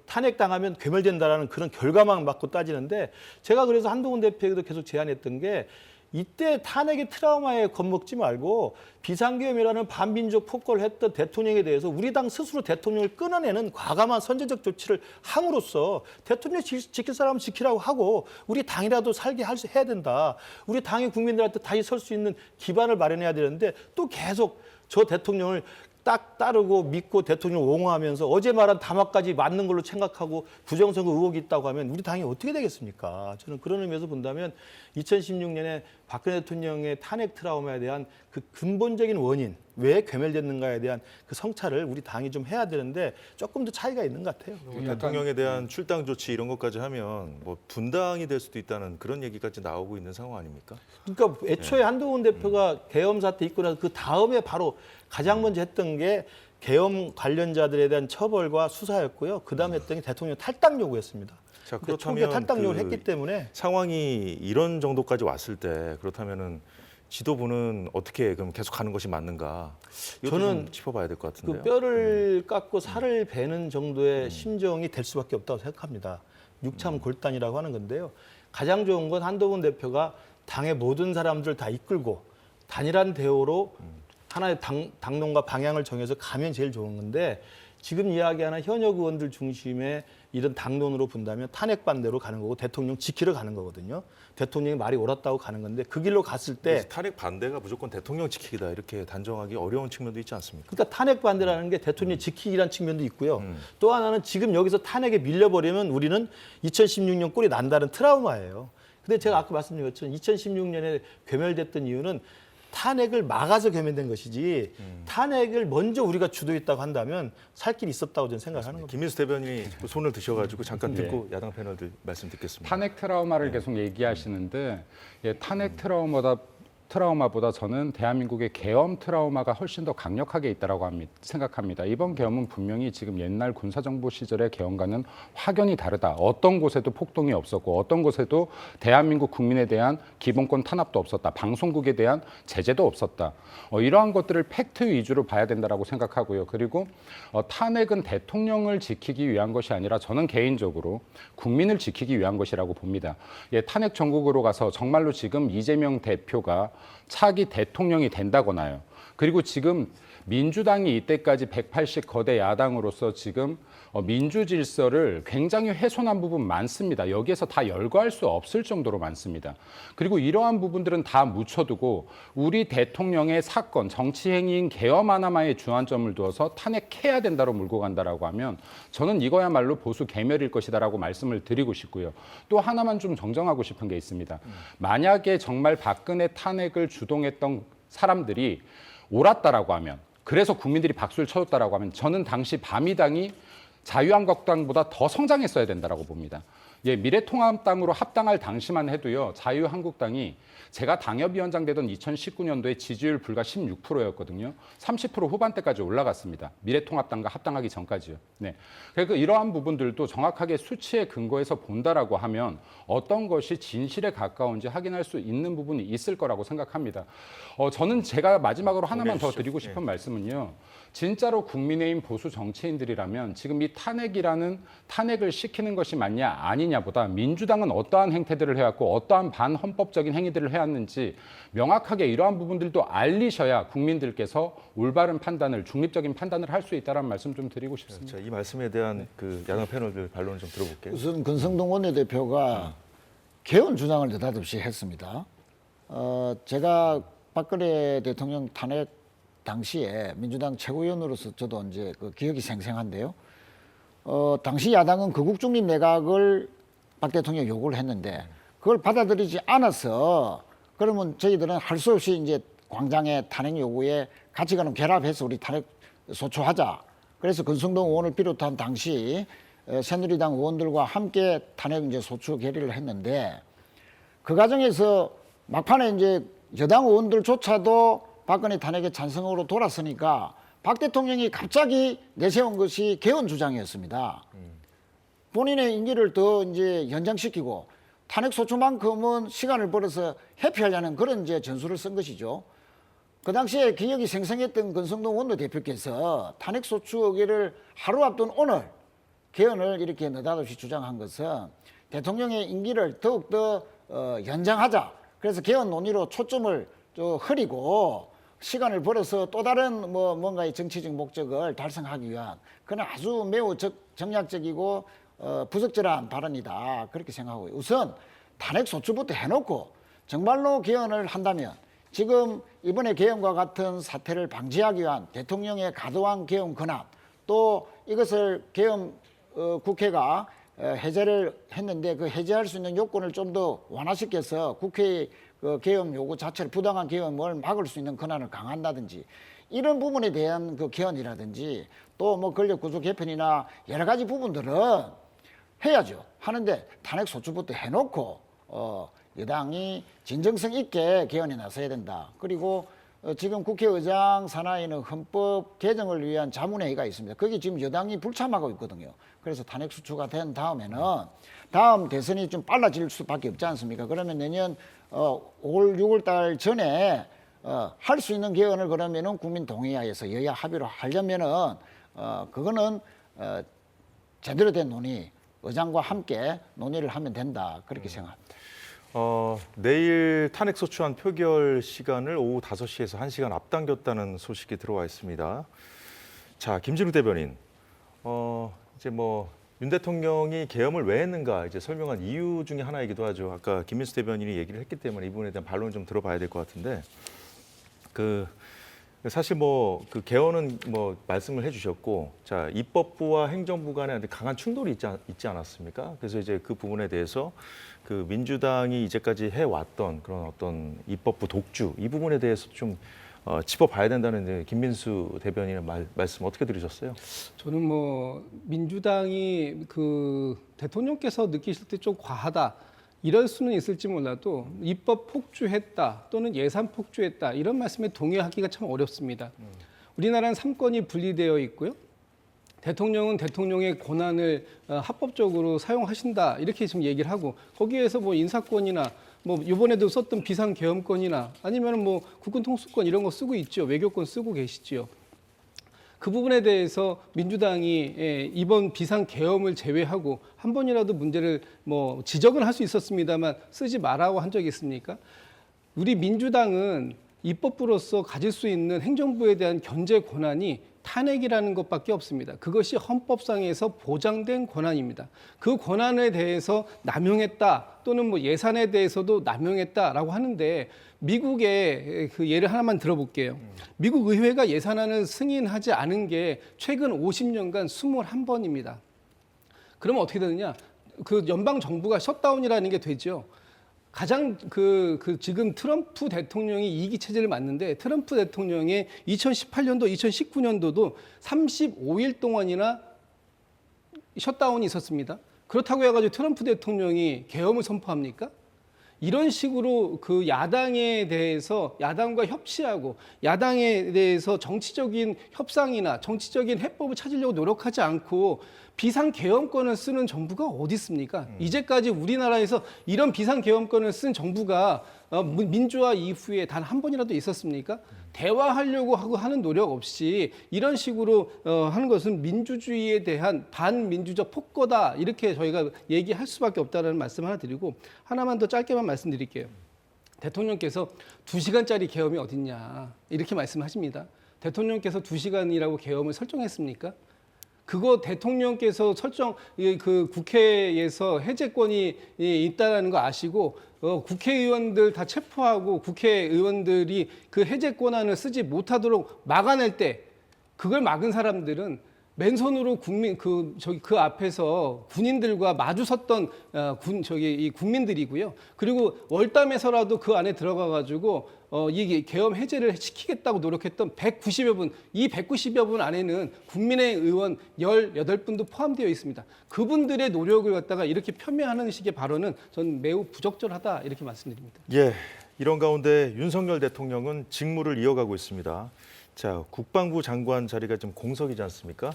탄핵당하면 괴멸된다라는 그런 결과만 맞고 따지는데 제가 그래서 한동훈 대표에게도 계속 제안했던 게 이때 탄핵의 트라우마에 겁먹지 말고 비상계엄이라는 반민족 폭거를 했던 대통령에 대해서 우리 당 스스로 대통령을 끊어내는 과감한 선제적 조치를 함으로써 대통령 지킬 사람은 지키라고 하고 우리 당이라도 살게 해야 된다. 우리 당이 국민들한테 다시 설 수 있는 기반을 마련해야 되는데 또 계속 저 대통령을 딱 따르고 믿고 대통령을 옹호하면서 어제 말한 담화까지 맞는 걸로 생각하고 부정선거 의혹이 있다고 하면 우리 당이 어떻게 되겠습니까? 저는 그런 의미에서 본다면 2016년에 박근혜 대통령의 탄핵 트라우마에 대한 그 근본적인 원인, 왜 괴멸됐는가에 대한 그 성찰을 우리 당이 좀 해야 되는데 조금 더 차이가 있는 것 같아요. 대통령에 대한 출당 조치 이런 것까지 하면 뭐 분당이 될 수도 있다는 그런 얘기까지 나오고 있는 상황 아닙니까? 그러니까 애초에 한동훈 대표가 계엄 사태 있고 나서 그 다음에 바로 가장 먼저 했던 게 계엄 관련자들에 대한 처벌과 수사였고요. 그다음에 했던 게 대통령 탈당 요구였습니다. 자, 그러니까 초기에 그렇다면 탈당 요구를 했기 때문에 상황이 이런 정도까지 왔을 때 그렇다면은 지도부는 어떻게 그럼 계속 가는 것이 맞는가? 이것도 저는 좀 짚어봐야 될 것 그 같은데요. 뼈를 깎고 살을 베는 정도의 심정이 될 수밖에 없다고 생각합니다. 육참 골단이라고 하는 건데요. 가장 좋은 건 한동훈 대표가 당의 모든 사람들 다 이끌고 단일한 대우로 하나의 당론과 방향을 정해서 가면 제일 좋은 건데 지금 이야기하는 현역 의원들 중심의 이런 당론으로 본다면 탄핵 반대로 가는 거고 대통령 지키러 가는 거거든요. 대통령이 말이 옳았다고 가는 건데 그 길로 갔을 때 그래서 탄핵 반대가 무조건 대통령 지키기다 이렇게 단정하기 어려운 측면도 있지 않습니까? 그러니까 탄핵 반대라는 게 대통령 지키기란 측면도 있고요. 또 하나는 지금 여기서 탄핵에 밀려버리면 우리는 2016년 꼴이 난다는 트라우마예요. 근데 제가 아까 말씀드린 것처럼 2016년에 괴멸됐던 이유는 탄핵을 막아서 괴멸된 것이지 탄핵을 먼저 우리가 주도했다고 한다면 살 길이 있었다고 저는 생각하는 겁니다. 김민수 대변인이 또 손을 드셔가지고 잠깐 듣고 야당 패널들 말씀 듣겠습니다. 탄핵 트라우마를 계속 얘기하시는데 탄핵 트라우마보다 저는 대한민국의 계엄 트라우마가 훨씬 더 강력하게 있다라고 생각합니다. 이번 계엄은 분명히 지금 옛날 군사정부 시절의 계엄과는 확연히 다르다. 어떤 곳에도 폭동이 없었고 어떤 곳에도 대한민국 국민에 대한 기본권 탄압도 없었다. 방송국에 대한 제재도 없었다. 이러한 것들을 팩트 위주로 봐야 된다라고 생각하고요. 그리고 탄핵은 대통령을 지키기 위한 것이 아니라 저는 개인적으로 국민을 지키기 위한 것이라고 봅니다. 탄핵 전국으로 가서 정말로 지금 이재명 대표가 차기 대통령이 된다거나요. 그리고 지금 민주당이 이때까지 180 거대 야당으로서 지금 민주 질서를 굉장히 훼손한 부분 많습니다. 여기에서 다 열거할 수 없을 정도로 많습니다. 그리고 이러한 부분들은 다 묻혀두고 우리 대통령의 사건, 정치 행위인 계엄 하나만의 주안점을 두어서 탄핵해야 된다로 몰고 간다라고 하면 저는 이거야말로 보수 괴멸일 것이다라고 말씀을 드리고 싶고요. 또 하나만 좀 정정하고 싶은 게 있습니다. 만약에 정말 박근혜 탄핵을 주동했던 사람들이 옳았다라고 하면 그래서 국민들이 박수를 쳐줬다라고 하면 저는 당시 바미당이 자유한국당보다 더 성장했어야 된다라고 봅니다. 미래통합당으로 합당할 당시만 해도요. 자유한국당이 제가 당협위원장 되던 2019년도에 지지율 불과 16%였거든요. 30% 후반대까지 올라갔습니다. 미래통합당과 합당하기 전까지요. 네. 그러니까 이러한 부분들도 정확하게 수치에 근거해서 본다라고 하면 어떤 것이 진실에 가까운지 확인할 수 있는 부분이 있을 거라고 생각합니다. 저는 제가 마지막으로 하나만 더 드리고 싶은 말씀은요. 진짜로 국민의힘 보수 정치인들이라면 지금 이 탄핵을 시키는 것이 맞냐 아니냐보다 민주당은 어떠한 행태들을 해왔고 어떠한 반헌법적인 행위들을 해왔는지 명확하게 이러한 부분들도 알리셔야 국민들께서 올바른 판단을 중립적인 판단을 할 수 있다는 말씀 좀 드리고 싶습니다. 자, 이 말씀에 대한 그 야당 패널들 반론을 좀 들어볼게요. 우선 권성동 원내대표가 개헌 주장을 느닷없이 했습니다. 제가 박근혜 대통령 탄핵 당시에 민주당 최고위원으로서 저도 이제 그 기억이 생생한데요. 당시 야당은 거국 중립 내각을 박 대통령 요구를 했는데 그걸 받아들이지 않아서 그러면 저희들은 할 수 없이 이제 광장의 탄핵 요구에 가치관을 결합해서 우리 탄핵 소추하자. 그래서 권성동 의원을 비롯한 당시 새누리당 의원들과 함께 탄핵 이제 소추 결의를 했는데 그 과정에서 막판에 이제 여당 의원들조차도 박근혜 탄핵의 찬성으로 돌았으니까 박 대통령이 갑자기 내세운 것이 개헌 주장이었습니다. 본인의 임기를 더 이제 연장시키고 탄핵 소추만큼은 시간을 벌어서 회피하려는 그런 이제 전술을 쓴 것이죠. 그 당시에 기억이 생생했던 권성동 원내대표께서 탄핵 소추 의결을 하루 앞둔 오늘 개헌을 이렇게 느닷없이 주장한 것은 대통령의 임기를 더욱더 연장하자. 그래서 개헌 논의로 초점을 흐리고 시간을 벌어서 또 다른 뭔가의 정치적 목적을 달성하기 위한 그런 아주 매우 정략적이고 부적절한 발언이다. 그렇게 생각하고요. 우선 탄핵 소추부터 해놓고 정말로 개헌을 한다면 지금 이번에 개헌과 같은 사태를 방지하기 위한 대통령의 과도한 개헌 권한 또 이것을 개헌 국회가 해제를 했는데 그 해제할 수 있는 요건을 좀 더 완화시켜서 국회의 그 개헌 요구 자체를 부당한 개헌을 막을 수 있는 권한을 강화한다든지 이런 부분에 대한 그 개헌이라든지 또 뭐 권력 구조 개편이나 여러 가지 부분들은 해야죠. 하는데 탄핵 소추부터 해놓고 여당이 진정성 있게 개헌에 나서야 된다. 그리고 지금 국회의장 산하에는 헌법 개정을 위한 자문회의가 있습니다. 거기 지금 여당이 불참하고 있거든요. 그래서 탄핵 소추가 된 다음에는 다음 대선이 좀 빨라질 수밖에 없지 않습니까? 그러면 내년 5월 6월 달 전에 할 수 있는 개헌을 그러면은 국민 동의하에서 여야 합의로 하려면은 그거는 제대로 된 논의, 의장과 함께 논의를 하면 된다. 그렇게 생각합니다. 내일 탄핵 소추안 표결 시간을 오후 5시에서 1시간 앞당겼다는 소식이 들어와 있습니다. 자, 김진욱 대변인, 이제 윤 대통령이 계엄을 왜 했는가 이제 설명한 이유 중에 하나이기도 하죠. 아까 김민수 대변인이 얘기를 했기 때문에 이 부분에 대한 반론을 좀 들어봐야 될 것 같은데, 사실 그 개헌은 말씀을 해주셨고, 자, 입법부와 행정부 간에 강한 충돌이 있지 않았습니까? 그래서 이제 그 부분에 대해서 그 민주당이 이제까지 해왔던 그런 어떤 입법부 독주 이 부분에 대해서 좀 짚어봐야 된다는 김민수 대변인의 말씀 어떻게 들으셨어요? 저는 민주당이 그 대통령께서 느끼실 때 좀 과하다. 이럴 수는 있을지 몰라도 입법 폭주했다 또는 예산 폭주했다 이런 말씀에 동의하기가 참 어렵습니다. 우리나라는 3권이 분리되어 있고요. 대통령은 대통령의 권한을 합법적으로 사용하신다 이렇게 지금 얘기를 하고 거기에서 인사권이나 이번에도 썼던 비상계엄권이나 아니면 국군 통수권 이런 거 쓰고 있죠. 외교권 쓰고 계시죠. 그 부분에 대해서 민주당이 이번 비상계엄을 제외하고 한 번이라도 문제를 지적은 할 수 있었습니다만 쓰지 말라고 한 적이 있습니까? 우리 민주당은 입법부로서 가질 수 있는 행정부에 대한 견제 권한이 탄핵이라는 것밖에 없습니다. 그것이 헌법상에서 보장된 권한입니다. 그 권한에 대해서 남용했다 또는 예산에 대해서도 남용했다라고 하는데 미국의 그 예를 하나만 들어볼게요. 미국 의회가 예산안을 승인하지 않은 게 최근 50년간 21번입니다. 그러면 어떻게 되느냐? 그 연방 정부가 셧다운이라는 게 되죠. 가장 지금 트럼프 대통령이 2기 체제를 맞는데 트럼프 대통령의 2018년도, 2019년도도 35일 동안이나 셧다운이 있었습니다. 그렇다고 해가지고 트럼프 대통령이 계엄을 선포합니까? 이런 식으로 그 야당에 대해서 야당과 협치하고 야당에 대해서 정치적인 협상이나 정치적인 해법을 찾으려고 노력하지 않고 비상계엄권을 쓰는 정부가 어디 있습니까? 이제까지 우리나라에서 이런 비상계엄권을 쓴 정부가 민주화 이후에 단 한 번이라도 있었습니까? 대화하려고 하는 노력 없이 이런 식으로 하는 것은 민주주의에 대한 반민주적 폭거다 이렇게 저희가 얘기할 수밖에 없다는 말씀 하나 드리고 하나만 더 짧게만 말씀드릴게요. 대통령께서 2시간짜리 계엄이 어딨냐 이렇게 말씀하십니다. 대통령께서 2시간이라고 계엄을 설정했습니까? 그거 대통령께서 그 국회에서 해제권이 있다는 거 아시고 국회의원들 다 체포하고 국회의원들이 그 해제 권한을 쓰지 못하도록 막아낼 때 그걸 막은 사람들은 맨손으로 그 앞에서 군인들과 마주 섰던 이 국민들이고요. 그리고 월담에서라도 그 안에 들어가 가지고 이 계엄 해제를 시키겠다고 노력했던 190여 분, 이 190여 분 안에는 국민의 의원 18분도 포함되어 있습니다. 그분들의 노력을 갖다가 이렇게 폄훼하는 식의 발언은 저는 매우 부적절하다 이렇게 말씀드립니다. 예, 이런 가운데 윤석열 대통령은 직무를 이어가고 있습니다. 자, 국방부 장관 자리가 좀 공석이지 않습니까?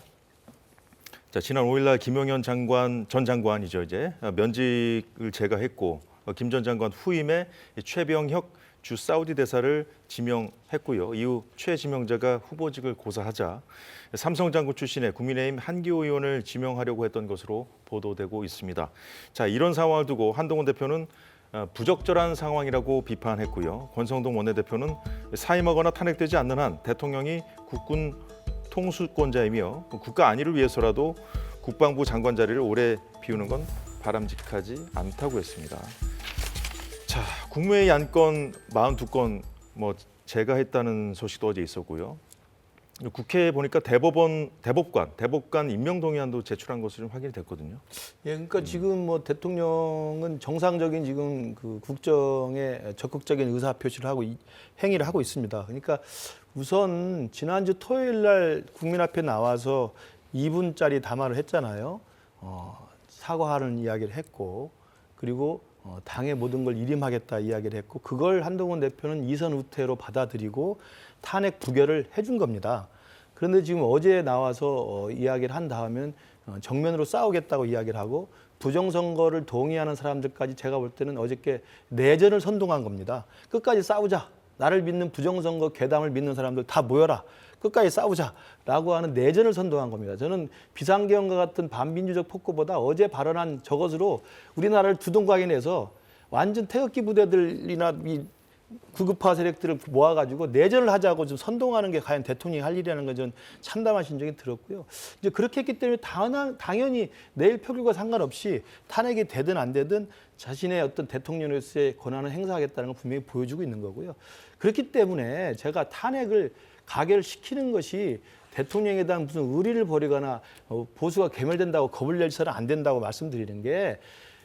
자, 지난 5일날 김용현 전 장관이죠 이제 면직을 제거했고 김 전 장관 후임에 최병혁 주 사우디 대사를 지명했고요. 이후 최 지명자가 후보직을 고사하자 삼성 장군 출신의 국민의힘 한기호 의원을 지명하려고 했던 것으로 보도되고 있습니다. 자, 이런 상황을 두고 한동훈 대표는 부적절한 상황이라고 비판했고요. 권성동 원내대표는 사임하거나 탄핵되지 않는 한 대통령이 국군 통수권자이며 국가 안위를 위해서라도 국방부 장관 자리를 오래 비우는 건 바람직하지 않다고 했습니다. 자, 국무회의 안건 42건 제거했다는 소식도 어제 있었고요. 국회에 보니까 대법관 임명 동의안도 제출한 것으로 좀 확인이 됐거든요. 예, 그러니까 지금 대통령은 정상적인 지금 그 국정에 적극적인 의사 표시를 하고 행위를 하고 있습니다. 그러니까 우선 지난주 토요일 날 국민 앞에 나와서 2분짜리 담화를 했잖아요. 사과하는 이야기를 했고 그리고 당의 모든 걸 일임하겠다 이야기를 했고 그걸 한동훈 대표는 이선 우태로 받아들이고 탄핵 부결을 해준 겁니다. 그런데 지금 어제 나와서 이야기를 한 다음엔 정면으로 싸우겠다고 이야기를 하고 부정선거를 동의하는 사람들까지 제가 볼 때는 어저께 내전을 선동한 겁니다. 끝까지 싸우자. 나를 믿는 부정선거 괴담을 믿는 사람들 다 모여라. 끝까지 싸우자라고 하는 내전을 선동한 겁니다. 저는 비상계엄과 같은 반민주적 폭거보다 어제 발언한 저것으로 우리나라를 두동강에 내서 완전 태극기 부대들이나 이 구급파 세력들을 모아가지고 내전을 하자고 좀 선동하는 게 과연 대통령이 할 일이라는 건 전 참담한 심정이 들었고요. 이제 그렇게 했기 때문에 당연히 내일 표결과 상관없이 탄핵이 되든 안 되든 자신의 어떤 대통령으로서의 권한을 행사하겠다는 걸 분명히 보여주고 있는 거고요. 그렇기 때문에 제가 탄핵을 가결시키는 것이 대통령에 대한 무슨 의리를 버리거나 보수가 괴멸된다고 겁을 내서는 안 된다고 말씀드리는 게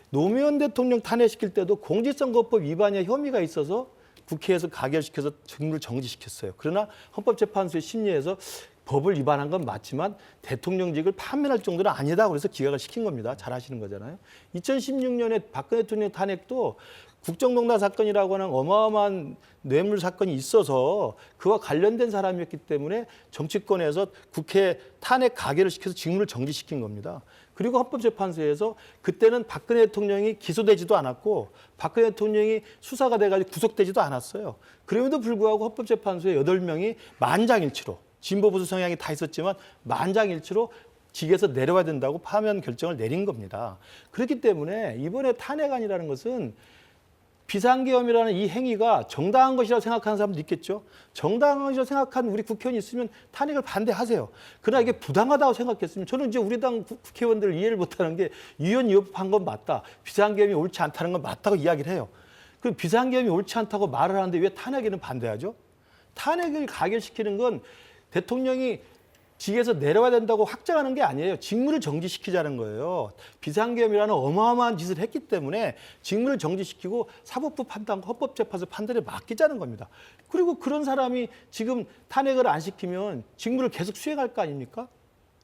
노무현 대통령 탄핵시킬 때도 공직선거법 위반의 혐의가 있어서 국회에서 가결시켜서 직무를 정지시켰어요. 그러나 헌법재판소의 심리에서 법을 위반한 건 맞지만 대통령직을 파면할 정도는 아니다. 그래서 기각을 시킨 겁니다. 잘 아시는 거잖아요. 2016년에 박근혜 대통령 탄핵도 국정농단 사건이라고 하는 어마어마한 뇌물 사건이 있어서 그와 관련된 사람이었기 때문에 정치권에서 국회 탄핵 가결을 시켜서 직무를 정지시킨 겁니다. 그리고 헌법재판소에서 그때는 박근혜 대통령이 기소되지도 않았고 박근혜 대통령이 수사가 돼가지고 구속되지도 않았어요. 그럼에도 불구하고 헌법재판소에 8명이 만장일치로 진보 보수 성향이 다 있었지만 만장일치로 직에서 내려와야 된다고 파면 결정을 내린 겁니다. 그렇기 때문에 이번에 탄핵안이라는 것은 비상계엄이라는 이 행위가 정당한 것이라고 생각하는 사람도 있겠죠. 정당한 것이라고 생각하는 우리 국회의원이 있으면 탄핵을 반대하세요. 그러나 이게 부당하다고 생각했으면 저는 이제 우리 당 국회의원들을 이해를 못하는 게 유연 위협한 건 맞다. 비상계엄이 옳지 않다는 건 맞다고 이야기를 해요. 그 비상계엄이 옳지 않다고 말을 하는데 왜 탄핵에는 반대하죠? 탄핵을 가결시키는 건 대통령이 직에서 내려와야 된다고 확정하는 게 아니에요. 직무를 정지시키자는 거예요. 비상계엄이라는 어마어마한 짓을 했기 때문에 직무를 정지시키고 사법부 판단과 헌법재판소 판단에 맡기자는 겁니다. 그리고 그런 사람이 지금 탄핵을 안 시키면 직무를 계속 수행할 거 아닙니까?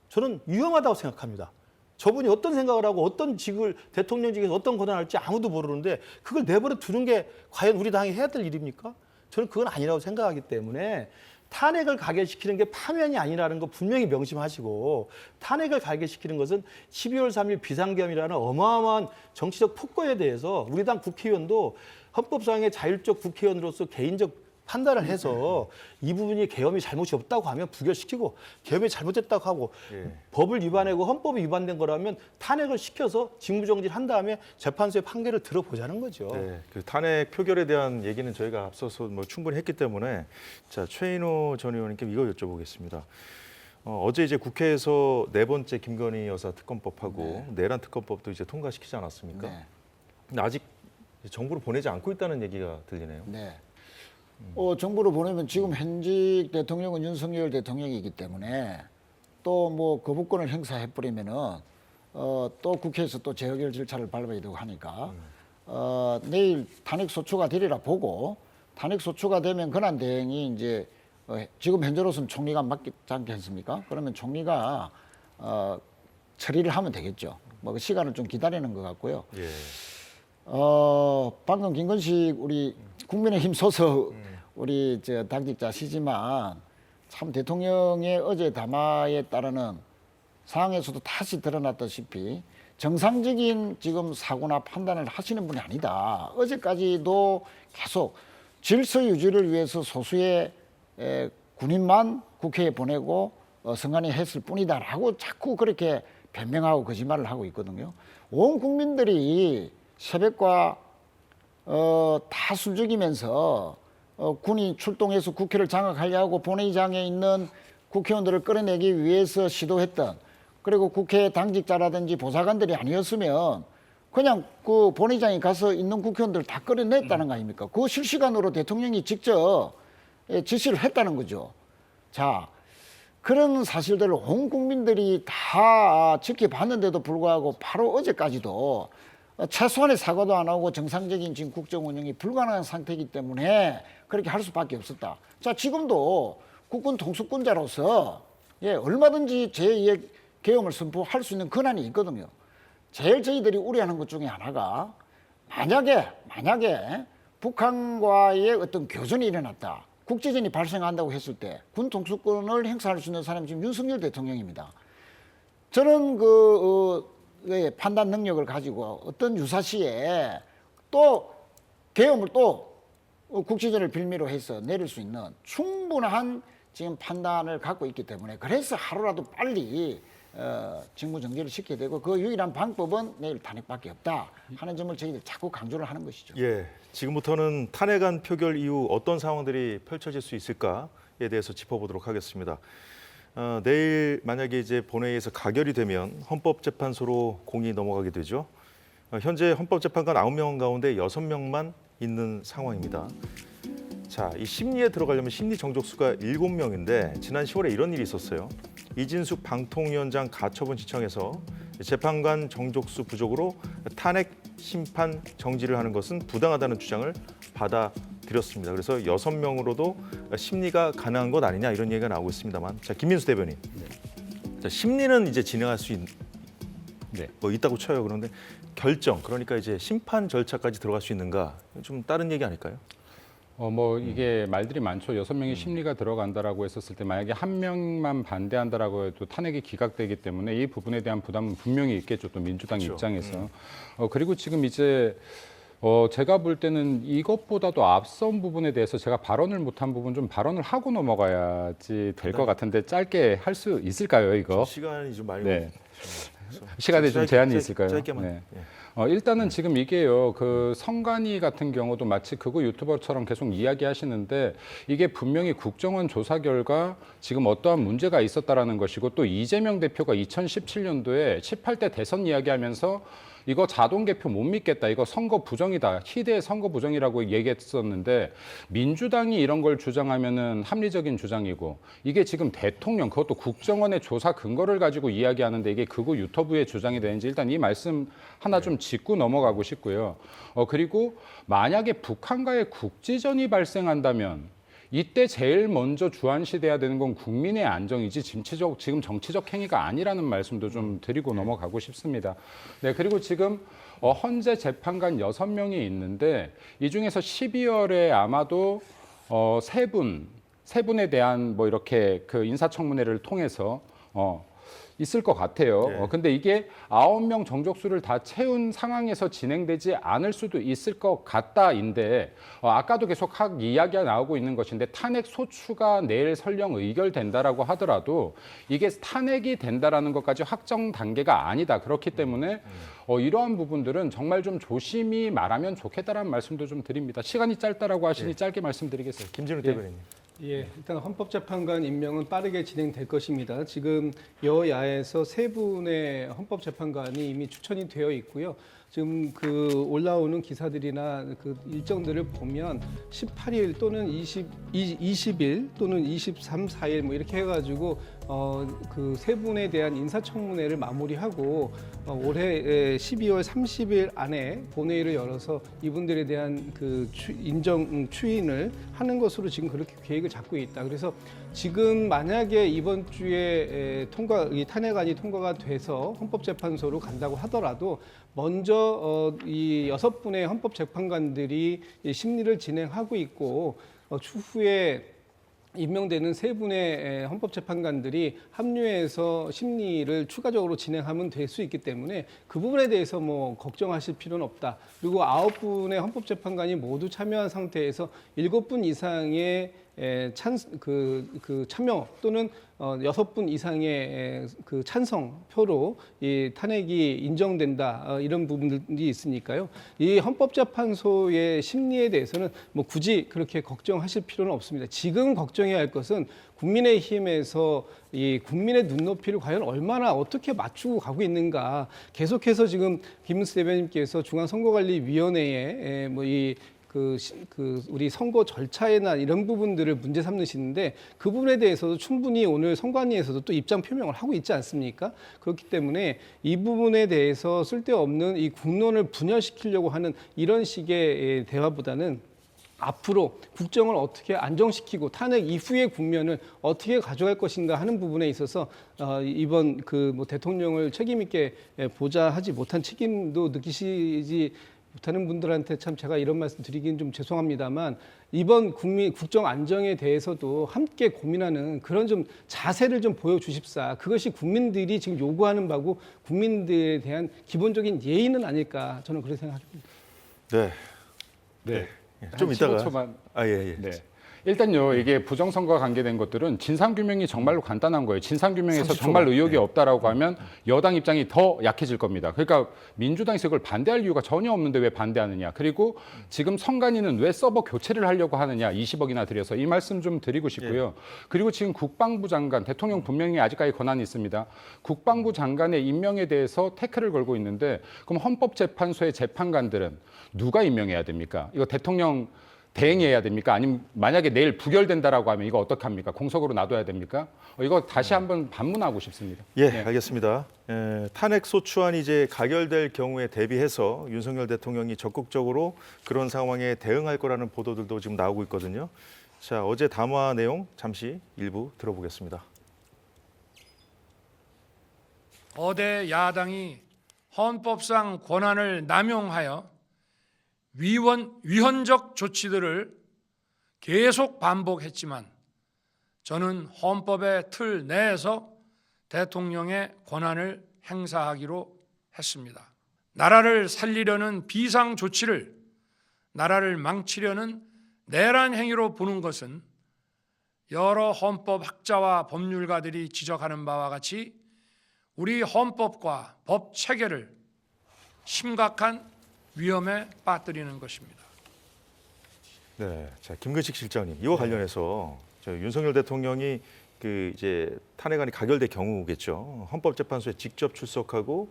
저는 위험하다고 생각합니다. 저분이 어떤 생각을 하고 어떤 직을 대통령직에서 어떤 권한을 할지 아무도 모르는데 그걸 내버려 두는 게 과연 우리 당이 해야 될 일입니까? 저는 그건 아니라고 생각하기 때문에 탄핵을 가결시키는 게 파면이 아니라는 거 분명히 명심하시고 탄핵을 가결시키는 것은 12월 3일 비상계엄이라는 어마어마한 정치적 폭거에 대해서 우리 당 국회의원도 헌법상의 자율적 국회의원으로서 개인적 판단을 해서 이 부분이 계엄이 잘못이 없다고 하면 부결시키고 계엄이 잘못됐다고 하고 법을 위반하고 헌법이 위반된 거라면 탄핵을 시켜서 직무정지를 한 다음에 재판소의 판결을 들어보자는 거죠. 네, 그 탄핵 표결에 대한 얘기는 저희가 앞서서 뭐 충분히 했기 때문에 자 최인호 전 의원님께 이거 여쭤보겠습니다. 어제 이제 국회에서 4번째 김건희 여사 특검법하고 내란 특검법도 이제 통과시키지 않았습니까? 네. 근데 아직 정부로 보내지 않고 있다는 얘기가 들리네요. 네. 정부로 보내면 지금 현직 대통령은 윤석열 대통령이기 때문에 또 뭐 거부권을 행사해버리면은 또 국회에서 또 재의결 절차를 밟아야 되고 하니까 내일 탄핵 소추가 되리라 보고 탄핵 소추가 되면 권한 대행이 이제 지금 현재로서는 총리가 맡지 않겠습니까? 그러면 총리가 처리를 하면 되겠죠. 뭐 그 시간을 좀 기다리는 것 같고요. 예. 방금 김건식 우리 국민의힘 소속 우리 저 당직자시지만 참 대통령의 어제 담화에 따르는 상황에서도 다시 드러났다시피 정상적인 지금 사고나 판단을 하시는 분이 아니다. 어제까지도 계속 질서 유지를 위해서 소수의 군인만 국회에 보내고 선관위 했을 뿐이다라고 자꾸 그렇게 변명하고 거짓말을 하고 있거든요. 온 국민들이 새벽과 다 숨죽이면서 군이 출동해서 국회를 장악하려고 본회의장에 있는 국회의원들을 끌어내기 위해서 시도했던 그리고 국회 당직자라든지 보좌관들이 아니었으면 그냥 그 본회의장에 가서 있는 국회의원들 다 끌어냈다는 거 아닙니까? 그 실시간으로 대통령이 직접 지시를 했다는 거죠. 자, 그런 사실들을 온 국민들이 다 지켜봤는데도 불구하고 바로 어제까지도 최소한의 사과도 안 하고 정상적인 지금 국정 운영이 불가능한 상태이기 때문에 그렇게 할 수밖에 없었다. 자, 지금도 국군 통수권자로서 얼마든지 제2의 계엄을 선포할 수 있는 권한이 있거든요. 제일 저희들이 우려하는 것 중에 하나가 만약에 북한과의 어떤 교전이 일어났다. 국제전이 발생한다고 했을 때 군 통수권을 행사할 수 있는 사람이 지금 윤석열 대통령입니다. 저는 판단 능력을 가지고 어떤 유사시에 또 계엄을 또 국제전을 빌미로 해서 내릴 수 있는 충분한 지금 판단을 갖고 있기 때문에 그래서 하루라도 빨리 직무 정지를 시켜야 되고 그 유일한 방법은 내일 탄핵밖에 없다 하는 점을 저희들이 자꾸 강조를 하는 것이죠. 예, 지금부터는 탄핵안 표결 이후 어떤 상황들이 펼쳐질 수 있을까에 대해서 짚어보도록 하겠습니다. 내일 만약에 이제 본회의에서 가결이 되면 헌법재판소로 공이 넘어가게 되죠. 현재 헌법재판관 9명 가운데 6명만 있는 상황입니다. 자, 이 심리에 들어가려면 심리 정족수가 7명인데 지난 10월에 이런 일이 있었어요. 이진숙 방통위원장 가처분 지청에서 재판관 정족수 부족으로 탄핵 심판 정지를 하는 것은 부당하다는 주장을 받아들였습니다. 그래서 6명으로도 심리가 가능한 것 아니냐 이런 얘기가 나오고 있습니다만, 자, 김민수 대변인, 자, 심리는 이제 진행할 수 있다고 쳐요. 그런데 결정, 그러니까 이제 심판 절차까지 들어갈 수 있는가, 좀 다른 얘기 아닐까요? 이게 말들이 많죠. 6명이 심리가 들어간다라고 했었을 때 만약에 한 명만 반대한다라고 해도 탄핵이 기각되기 때문에 이 부분에 대한 부담은 분명히 있겠죠. 또 민주당 그렇죠. 입장에서. 그리고 지금 이제 제가 볼 때는 이것보다도 앞선 부분에 대해서 제가 발언을 못한 부분 좀 발언을 하고 넘어가야지 될 것 같은데 짧게 할 수 있을까요, 이거? 시간이 좀 많이 네. 시간에 좀 제한이 있을까요? 짧게만. 네. 예. 일단은 지금 이게요, 그 성관이 같은 경우도 마치 극우 유튜버처럼 계속 이야기하시는데 이게 분명히 국정원 조사 결과 지금 어떠한 문제가 있었다라는 것이고 또 이재명 대표가 2017년도에 18대 대선 이야기하면서 이거 자동 개표 못 믿겠다. 이거 선거 부정이다. 희대의 선거 부정이라고 얘기했었는데 민주당이 이런 걸 주장하면은 합리적인 주장이고 이게 지금 대통령 그것도 국정원의 조사 근거를 가지고 이야기하는데 이게 극우 유튜브의 주장이 되는지 일단 이 말씀 하나 좀 짚고 넘어가고 싶고요. 그리고 만약에 북한과의 국지전이 발생한다면 이때 제일 먼저 주안시돼야 되는 건 국민의 안정이지 지금 정치적 행위가 아니라는 말씀도 좀 드리고 넘어가고 싶습니다. 네, 그리고 지금 헌재 재판관 6명이 있는데 이 중에서 12월에 아마도 세 분에 대한 뭐 이렇게 그 인사청문회를 통해서 있을 것 같아요. 네. 근데 이게 9명 정족수를 다 채운 상황에서 진행되지 않을 수도 있을 것 같다인데 아까도 계속 이야기가 나오고 있는 것인데 탄핵 소추가 내일 설령 의결된다라고 하더라도 이게 탄핵이 된다라는 것까지 확정 단계가 아니다. 그렇기 때문에 이러한 부분들은 정말 좀 조심히 말하면 좋겠다라는 말씀도 좀 드립니다. 시간이 짧다라고 하시니 짧게 말씀드리겠습니다. 김진우 예. 대변인님. 예, 일단 헌법재판관 임명은 빠르게 진행될 것입니다. 지금 여야에서 3분의 헌법재판관이 이미 추천이 되어 있고요. 지금 그 올라오는 기사들이나 그 일정들을 보면 18일 또는 20일 또는 23, 4일 뭐 이렇게 해가지고 그 3분에 대한 인사청문회를 마무리하고 올해 12월 30일 안에 본회의를 열어서 이분들에 대한 그 추인을 하는 것으로 지금 그렇게 계획을 잡고 있다. 그래서 지금 만약에 이번 주에 이 탄핵안이 통과가 돼서 헌법재판소로 간다고 하더라도 먼저 이 6분의 헌법재판관들이 심리를 진행하고 있고 추후에 임명되는 3분의 헌법재판관들이 합류해서 심리를 추가적으로 진행하면 될 수 있기 때문에 그 부분에 대해서 뭐 걱정하실 필요는 없다. 그리고 9분의 헌법재판관이 모두 참여한 상태에서 7분 이상의 참여 또는 6분 이상의 그 찬성표로 이 탄핵이 인정된다 이런 부분들이 있으니까요. 이 헌법재판소의 심리에 대해서는 뭐 굳이 그렇게 걱정하실 필요는 없습니다. 지금 걱정해야 할 것은 국민의힘에서 이 국민의 눈높이를 과연 얼마나 어떻게 맞추고 가고 있는가. 계속해서 지금 김문수 대변인께서 중앙선거관리위원회에 우리 선거 절차에나 이런 부분들을 문제 삼으시는데 그 부분에 대해서도 충분히 오늘 선관위에서도 또 입장 표명을 하고 있지 않습니까? 그렇기 때문에 이 부분에 대해서 쓸데없는 이 국론을 분열시키려고 하는 이런 식의 대화보다는 앞으로 국정을 어떻게 안정시키고 탄핵 이후의 국면을 어떻게 가져갈 것인가 하는 부분에 있어서 이번 대통령을 책임 있게 보좌 하지 못한 책임도 느끼시지 못하는 분들한테 참 제가 이런 말씀 드리긴 좀 죄송합니다만 이번 국정 안정에 대해서도 함께 고민하는 그런 좀 자세를 좀 보여주십사. 그것이 국민들이 지금 요구하는 바고 국민들에 대한 기본적인 예의는 아닐까 저는 그렇게 생각합니다. 네. 네. 좀 한 이따가 15초만. 예. 네. 일단요, 이게 부정선거와 관계된 것들은 진상규명이 정말로 간단한 거예요. 진상규명에서 30초 정말 만. 의혹이 없다라고 하면 여당 입장이 더 약해질 겁니다. 그러니까 민주당에서 이걸 반대할 이유가 전혀 없는데 왜 반대하느냐. 그리고 지금 선관위는 왜 서버 교체를 하려고 하느냐. 20억이나 들여서 이 말씀 좀 드리고 싶고요. 그리고 지금 국방부 장관, 대통령 분명히 아직까지 권한이 있습니다. 국방부 장관의 임명에 대해서 태클을 걸고 있는데 그럼 헌법재판소의 재판관들은 누가 임명해야 됩니까? 이거 대통령 대행해야 됩니까? 아니면 만약에 내일 부결된다라고 하면 이거 어떡합니까? 공석으로 놔둬야 됩니까? 이거 다시 한번 반문하고 싶습니다. 예, 네. 알겠습니다. 탄핵 소추안이 이제 가결될 경우에 대비해서 윤석열 대통령이 적극적으로 그런 상황에 대응할 거라는 보도들도 지금 나오고 있거든요. 자, 어제 담화 내용 잠시 일부 들어보겠습니다. 거대 야당이 헌법상 권한을 남용하여 위헌적 조치들을 계속 반복했지만 저는 헌법의 틀 내에서 대통령의 권한을 행사하기로 했습니다. 나라를 살리려는 비상 조치를 나라를 망치려는 내란 행위로 보는 것은 여러 헌법학자와 법률가들이 지적하는 바와 같이 우리 헌법과 법 체계를 심각한 위험에 빠뜨리는 것입니다. 네, 자 김근식 실장님 이와 관련해서 저 윤석열 대통령이 그 이제 탄핵안이 가결될 경우겠죠. 헌법재판소에 직접 출석하고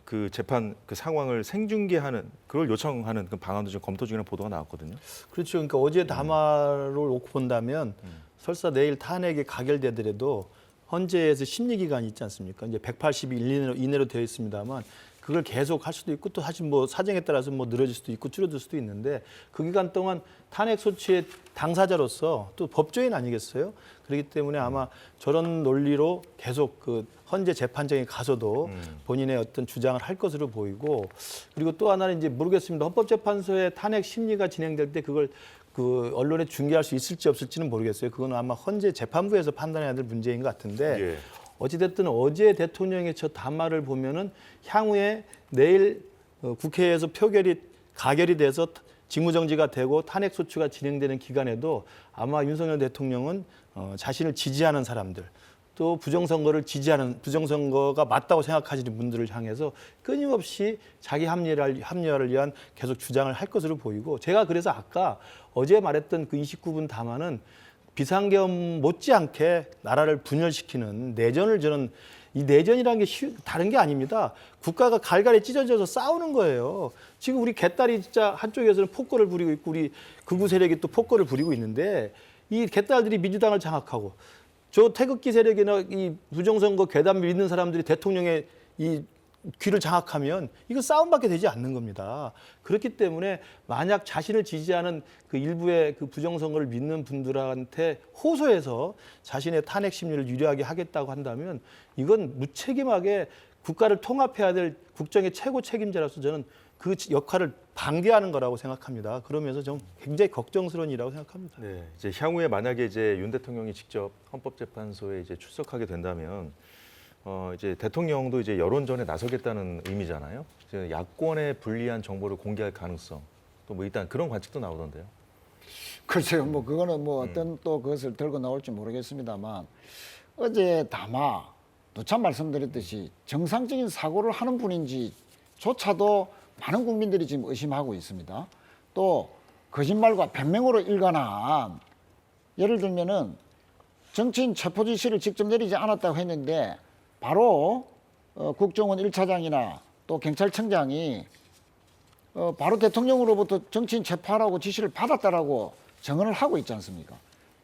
그 재판 그 상황을 생중계하는 그걸 요청하는 그 방안도 지금 검토 중이라는 보도가 나왔거든요. 그렇죠. 그러니까 어제 담화를 놓고 본다면 설사 내일 탄핵이 가결되더라도 헌재에서 심리 기간이 있지 않습니까? 이제 180일 이내로 되어 있습니다만 그걸 계속 할 수도 있고 또 사실 뭐 사정에 따라서 뭐 늘어질 수도 있고 줄어들 수도 있는데 그 기간 동안 탄핵 소추의 당사자로서 또 법조인 아니겠어요? 그렇기 때문에 아마 저런 논리로 계속 그 헌재 재판장에 가서도 본인의 어떤 주장을 할 것으로 보이고 그리고 또 하나는 이제 모르겠습니다. 헌법재판소의 탄핵 심리가 진행될 때 그걸 그 언론에 중계할 수 있을지 없을지는 모르겠어요. 그건 아마 헌재 재판부에서 판단해야 될 문제인 것 같은데 예. 어찌됐든 어제 대통령의 저 담화를 보면은 향후에 내일 국회에서 가결이 돼서 직무정지가 되고 탄핵소추가 진행되는 기간에도 아마 윤석열 대통령은 자신을 지지하는 사람들 또 부정선거가 맞다고 생각하시는 분들을 향해서 끊임없이 자기 합리화를 위한 계속 주장을 할 것으로 보이고 제가 그래서 아까 어제 말했던 그 29분 담화는 비상계엄 못지않게 나라를 분열시키는 내전을 저는 이 내전이라는 게 다른 게 아닙니다. 국가가 갈갈이 찢어져서 싸우는 거예요. 지금 우리 개딸이 진짜 한쪽에서는 폭거를 부리고 있고 우리 극우 세력이 또 폭거를 부리고 있는데 이 개딸들이 민주당을 장악하고 저 태극기 세력이나 이 부정선거 괴담 믿는 사람들이 대통령의 이 귀를 장악하면 이거 싸움밖에 되지 않는 겁니다. 그렇기 때문에 만약 자신을 지지하는 그 일부의 그 부정선거를 믿는 분들한테 호소해서 자신의 탄핵 심리를 유리하게 하겠다고 한다면 이건 무책임하게 국가를 통합해야 될 국정의 최고 책임자로서 저는 그 역할을 방기하는 거라고 생각합니다. 그러면서 좀 굉장히 걱정스러운 일이라고 생각합니다. 네, 이제 향후에 만약에 이제 윤 대통령이 직접 헌법재판소에 이제 출석하게 된다면 이제 대통령도 이제 여론전에 나서겠다는 의미잖아요. 이제 야권에 불리한 정보를 공개할 가능성 또 뭐 일단 그런 관측도 나오던데요. 글쎄요, 뭐 그거는 뭐 어떤 또 그것을 들고 나올지 모르겠습니다만 어제 담화 노참 말씀드렸듯이 정상적인 사고를 하는 분인지조차도 많은 국민들이 지금 의심하고 있습니다. 또 거짓말과 변명으로 일관한 예를 들면은 정치인 체포 지시를 직접 내리지 않았다고 했는데 바로 국정원 1차장이나 또 경찰청장이 바로 대통령으로부터 정치인 체포하라고 지시를 받았다라고 증언을 하고 있지 않습니까?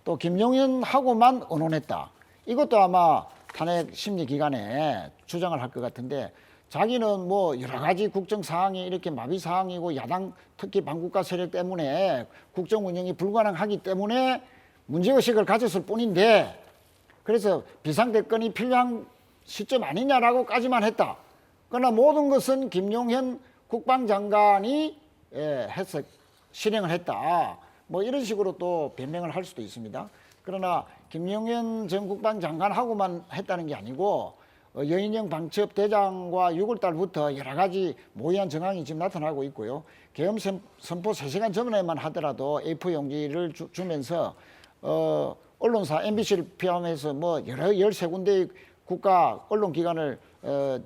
또 김용현하고만 의논했다. 이것도 아마 탄핵 심리 기간에 주장을 할 것 같은데 자기는 뭐 여러 가지 국정 사항이 이렇게 마비 사항이고 야당 특히 반국가 세력 때문에 국정 운영이 불가능하기 때문에 문제의식을 가졌을 뿐인데 그래서 비상대권이 필요한 시점 아니냐라고까지만 했다. 그러나 모든 것은 김용현 국방장관이 실행을 했다. 뭐 이런 식으로 또 변명을 할 수도 있습니다. 그러나 김용현 전 국방장관하고만 했다는 게 아니고 여인영 방첩 대장과 6월 달부터 여러 가지 모의한 정황이 지금 나타나고 있고요. 계엄 선포 3시간 전에만 하더라도 A4 용지를 주면서 언론사 MBC를 포함해서 뭐 여러 13군데의 국가 언론기관을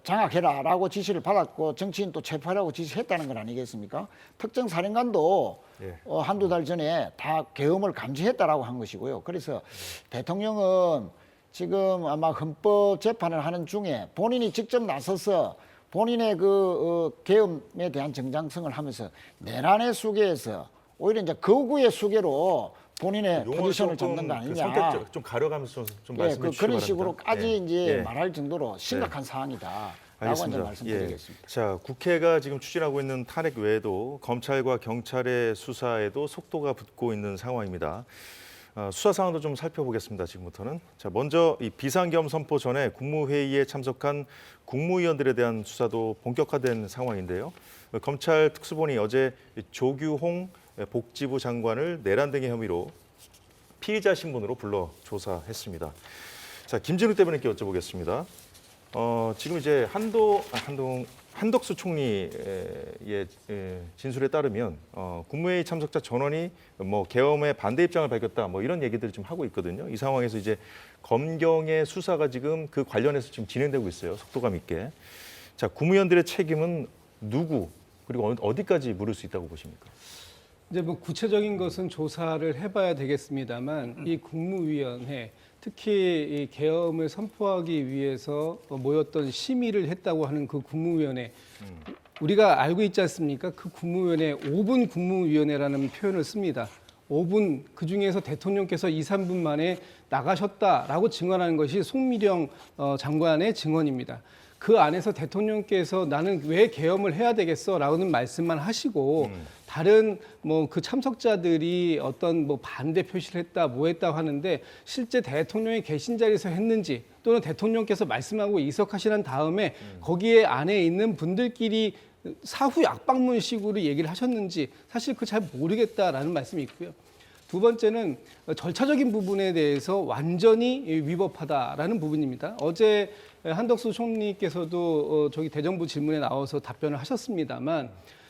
장악해라라고 지시를 받았고 정치인 또 체포하라고 지시했다는 건 아니겠습니까? 특정 사령관도 예. 한두 달 전에 다 계엄을 감지했다라고 한 것이고요. 그래서 대통령은 지금 아마 헌법 재판을 하는 중에 본인이 직접 나서서 본인의 계엄에 대한 정당성을 하면서 내란의 수계에서 오히려 이제 거구의 수계로 본인의 포지션을 잡는 거 아니냐. 선택적 좀 가려가면서 좀 예, 말씀해 주시기 그런 바랍니다. 식으로까지 예. 이제 예. 말할 정도로 심각한 사안이다라고 이제 알겠습니다. 말씀드리겠습니다. 예. 자, 국회가 지금 추진하고 있는 탄핵 외에도 검찰과 경찰의 수사에도 속도가 붙고 있는 상황입니다. 수사 상황도 좀 살펴보겠습니다. 지금부터는. 자, 먼저 이 비상계엄 선포 전에 국무회의에 참석한 국무위원들에 대한 수사도 본격화된 상황인데요. 검찰 특수본이 어제 조규홍 복지부 장관을 내란 등의 혐의로 피의자 신분으로 불러 조사했습니다. 자, 김진우 대변인께 여쭤보겠습니다. 지금 이제 한덕수 총리의 진술에 따르면 국무회의 참석자 전원이 뭐 계엄에 반대 입장을 밝혔다 뭐 이런 얘기들을 좀 하고 있거든요. 이 상황에서 이제 검경의 수사가 지금 그 관련해서 지금 진행되고 있어요. 속도감 있게. 자, 국무위원들의 책임은 누구 그리고 어디까지 물을 수 있다고 보십니까? 이제 뭐 구체적인 것은 조사를 해봐야 되겠습니다만 이 국무위원회 특히 이 계엄을 선포하기 위해서 모였던 심의를 했다고 하는 그 국무위원회 우리가 알고 있지 않습니까? 그 국무위원회 5분 국무위원회라는 표현을 씁니다. 5분 그중에서 대통령께서 2, 3분 만에 나가셨다라고 증언하는 것이 송미령 장관의 증언입니다. 그 안에서 대통령께서 나는 왜 계엄을 해야 되겠어라는 말씀만 하시고 다른 뭐 그 참석자들이 어떤 뭐 반대 표시를 했다 뭐 했다 하는데 실제 대통령이 계신 자리에서 했는지 또는 대통령께서 말씀하고 이석하시는 다음에 거기에 안에 있는 분들끼리 사후 약방문식으로 얘기를 하셨는지 사실 그 잘 모르겠다라는 말씀이 있고요. 두 번째는 절차적인 부분에 대해서 완전히 위법하다라는 부분입니다. 어제 한덕수 총리께서도 저기 대정부 질문에 나와서 답변을 하셨습니다만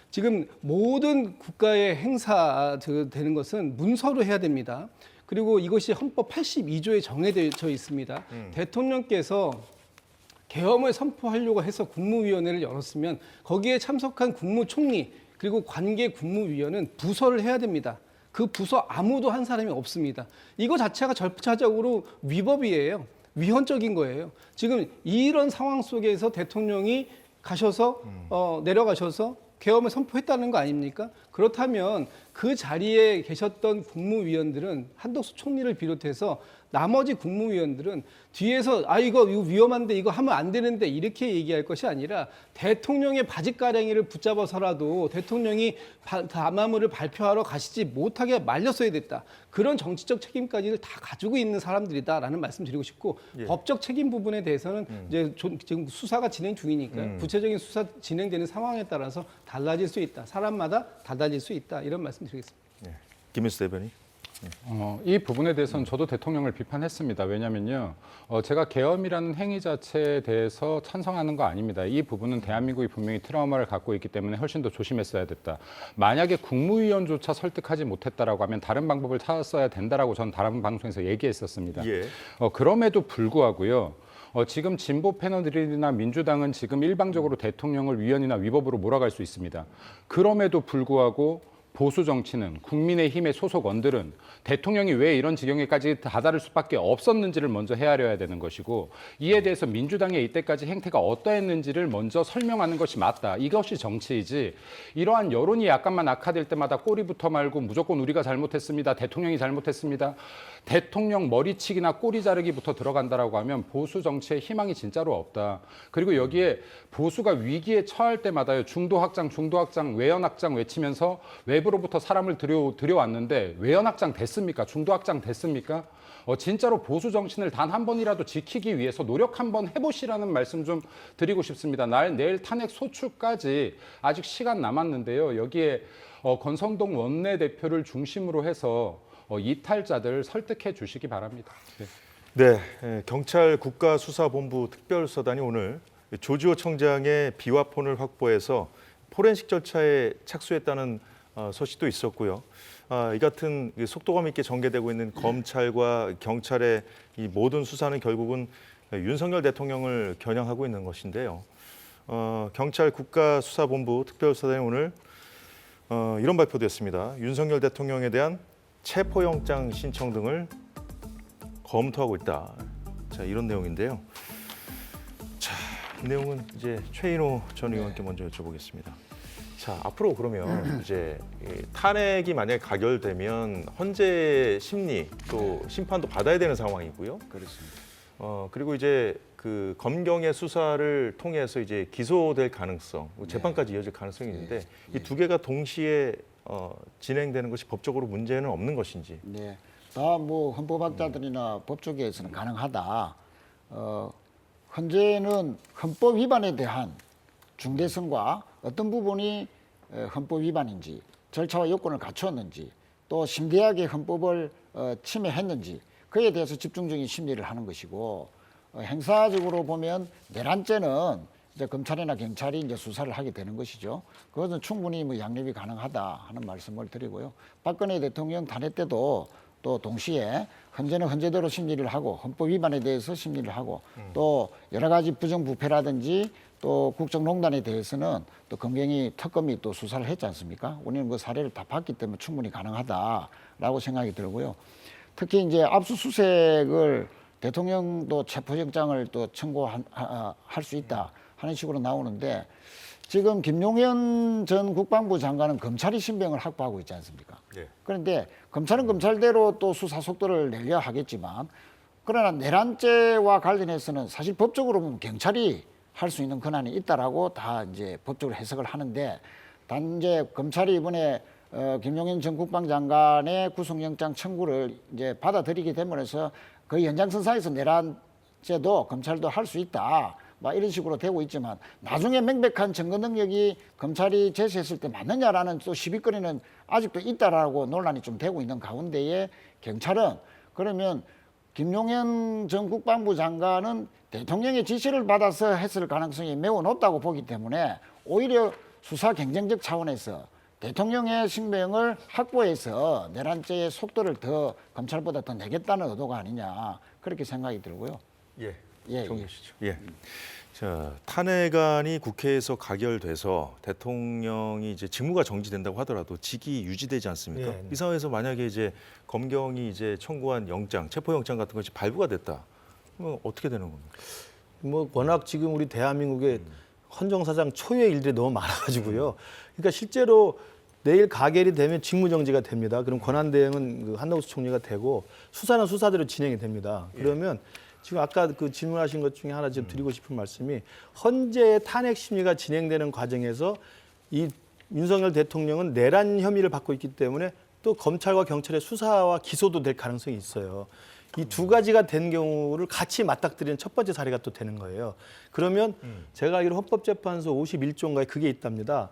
지금 모든 국가의 행사 되는 것은 문서로 해야 됩니다. 그리고 이것이 헌법 82조에 정해져 있습니다. 대통령께서 계엄을 선포하려고 해서 국무위원회를 열었으면 거기에 참석한 국무총리 그리고 관계 국무위원은 부서를 해야 됩니다. 그 부서 아무도 한 사람이 없습니다. 이거 자체가 절차적으로 위법이에요. 위헌적인 거예요. 지금 이런 상황 속에서 대통령이 가셔서 내려가셔서 계엄을 선포했다는 거 아닙니까? 그렇다면 그 자리에 계셨던 국무위원들은 한덕수 총리를 비롯해서 나머지 국무위원들은 뒤에서 이거 위험한데 이거 하면 안 되는데 이렇게 얘기할 것이 아니라 대통령의 바짓가랑이를 붙잡아서라도 대통령이 담화문을 발표하러 가시지 못하게 말렸어야 됐다. 그런 정치적 책임까지를 다 가지고 있는 사람들이다라는 말씀 드리고 싶고 법적 책임 부분에 대해서는 이제 지금 수사가 진행 중이니까요. 구체적인 수사 진행되는 상황에 따라서 달라질 수 있다. 사람마다 달라질 수 있다. 이런 말씀 드리겠습니다. 김민수 대변인. 이 부분에 대해서는 저도 대통령을 비판했습니다. 왜냐면요, 제가 계엄이라는 행위 자체에 대해서 찬성하는 거 아닙니다. 이 부분은 대한민국이 분명히 트라우마를 갖고 있기 때문에 훨씬 더 조심했어야 됐다. 만약에 국무위원조차 설득하지 못했다라고 하면 다른 방법을 찾았어야 된다라고 전 다른 방송에서 얘기했었습니다. 예. 그럼에도 불구하고요. 지금 진보 패널들이나 민주당은 지금 일방적으로 대통령을 위헌이나 위법으로 몰아갈 수 있습니다. 그럼에도 불구하고 보수 정치는 국민의힘의 소속원들은 대통령이 왜 이런 지경에까지 다다를 수밖에 없었는지를 먼저 헤아려야 되는 것이고 이에 대해서 민주당의 이때까지 행태가 어떠했는지를 먼저 설명하는 것이 맞다. 이것이 정치이지 이러한 여론이 약간만 악화될 때마다 꼬리부터 말고 무조건 우리가 잘못했습니다. 대통령이 잘못했습니다. 대통령 머리치기나 꼬리 자르기부터 들어간다라고 하면 보수 정치에 희망이 진짜로 없다. 그리고 여기에 보수가 위기에 처할 때마다요. 중도 확장, 외연 확장 외치면서 외부로부터 사람을 들여왔는데 외연 확장 됐습니까? 중도 확장 됐습니까? 진짜로 보수 정신을 단 한 번이라도 지키기 위해서 노력 한번 해보시라는 말씀 좀 드리고 싶습니다. 내일 탄핵 소추까지 아직 시간 남았는데요. 여기에 권성동 원내대표를 중심으로 해서 이탈자들 설득해 주시기 바랍니다. 네, 경찰 국가수사본부 특별수사단이 오늘 조지호 청장의 비화폰을 확보해서 포렌식 절차에 착수했다는 소식도 있었고요. 이 같은 속도감 있게 전개되고 있는 검찰과 경찰의 이 모든 수사는 결국은 윤석열 대통령을 겨냥하고 있는 것인데요. 경찰 국가수사본부 특별수사단이 오늘 이런 발표도 했습니다. 윤석열 대통령에 대한 체포영장 신청 등을 검토하고 있다. 자, 이런 내용인데요. 자, 이 내용은 이제 최인호 전 의원께 먼저 여쭤보겠습니다. 자, 앞으로 그러면 이제 이 탄핵이 만약에 가결되면 헌재 심리 또 심판도 받아야 되는 상황이고요. 그렇습니다. 그리고 이제 그 검경의 수사를 통해서 이제 기소될 가능성, 재판까지 이어질 가능성이 있는데 이 두 개가 동시에 진행되는 것이 법적으로 문제는 없는 것인지. 네, 다 뭐 헌법학자들이나 법조계에서는 가능하다. 현재는 헌법 위반에 대한 중대성과 어떤 부분이 헌법 위반인지, 절차와 요건을 갖추었는지, 또 심대하게 헌법을 침해했는지 그에 대해서 집중적인 심리를 하는 것이고, 행사적으로 보면 내란죄는 이제 검찰이나 경찰이 이제 수사를 하게 되는 것이죠. 그것은 충분히 뭐 양립이 가능하다 하는 말씀을 드리고요. 박근혜 대통령 탄핵 때도 또 동시에 헌재는 헌재대로 심리를 하고 헌법 위반에 대해서 심리를 하고 또 여러 가지 부정부패라든지 또 국정농단에 대해서는 또 검경이 특검이 또 수사를 했지 않습니까? 우리는 그 사례를 다 봤기 때문에 충분히 가능하다라고 생각이 들고요. 특히 이제 압수수색을 대통령도 체포영장을 또 청구할 수 있다 하는 식으로 나오는데, 지금 김용현 전 국방부 장관은 검찰이 신병을 확보하고 있지 않습니까? 네. 그런데 검찰은 검찰대로 또 수사 속도를 내려 하겠지만, 그러나 내란죄와 관련해서는 사실 법적으로 보면 경찰이 할 수 있는 권한이 있다라고 다 이제 법적으로 해석을 하는데, 단 이제 검찰이 이번에 김용현 전 국방장관의 구속영장 청구를 이제 받아들이게 됨으로써 그 연장선상에서 내란죄도 검찰도 할 수 있다, 막 이런 식으로 되고 있지만, 나중에 명백한 증거 능력이 검찰이 제시했을 때 맞느냐라는 또 시비거리는 아직도 있다라고 논란이 좀 되고 있는 가운데에, 경찰은 그러면 김용현 전 국방부 장관은 대통령의 지시를 받아서 했을 가능성이 매우 높다고 보기 때문에 오히려 수사 경쟁적 차원에서 대통령의 신병을 확보해서 내란죄의 속도를 더 검찰보다 더 내겠다는 의도가 아니냐, 그렇게 생각이 들고요. 예, 정리하시죠. 예. 자, 탄핵안이 국회에서 가결돼서 대통령이 이제 직무가 정지된다고 하더라도 직이 유지되지 않습니까? 네. 이 상황에서 만약에 이제 검경이 이제 청구한 영장, 체포영장 같은 것이 발부가 됐다. 그러면 어떻게 되는 겁니까? 뭐 워낙 지금 우리 대한민국에 헌정사상 초유의 일들이 너무 많아가지고요. 그러니까 실제로 내일 가결이 되면 직무정지가 됩니다. 그럼 권한대행은 그 한덕수 총리가 되고 수사는 수사대로 진행이 됩니다. 그러면 지금 아까 그 질문하신 것 중에 하나 좀 드리고 싶은 말씀이, 헌재의 탄핵 심리가 진행되는 과정에서 이 윤석열 대통령은 내란 혐의를 받고 있기 때문에 또 검찰과 경찰의 수사와 기소도 될 가능성이 있어요. 이 두 가지가 된 경우를 같이 맞닥뜨리는 첫 번째 사례가 또 되는 거예요. 그러면 제가 알기로 헌법재판소 51조인가에 그게 있답니다.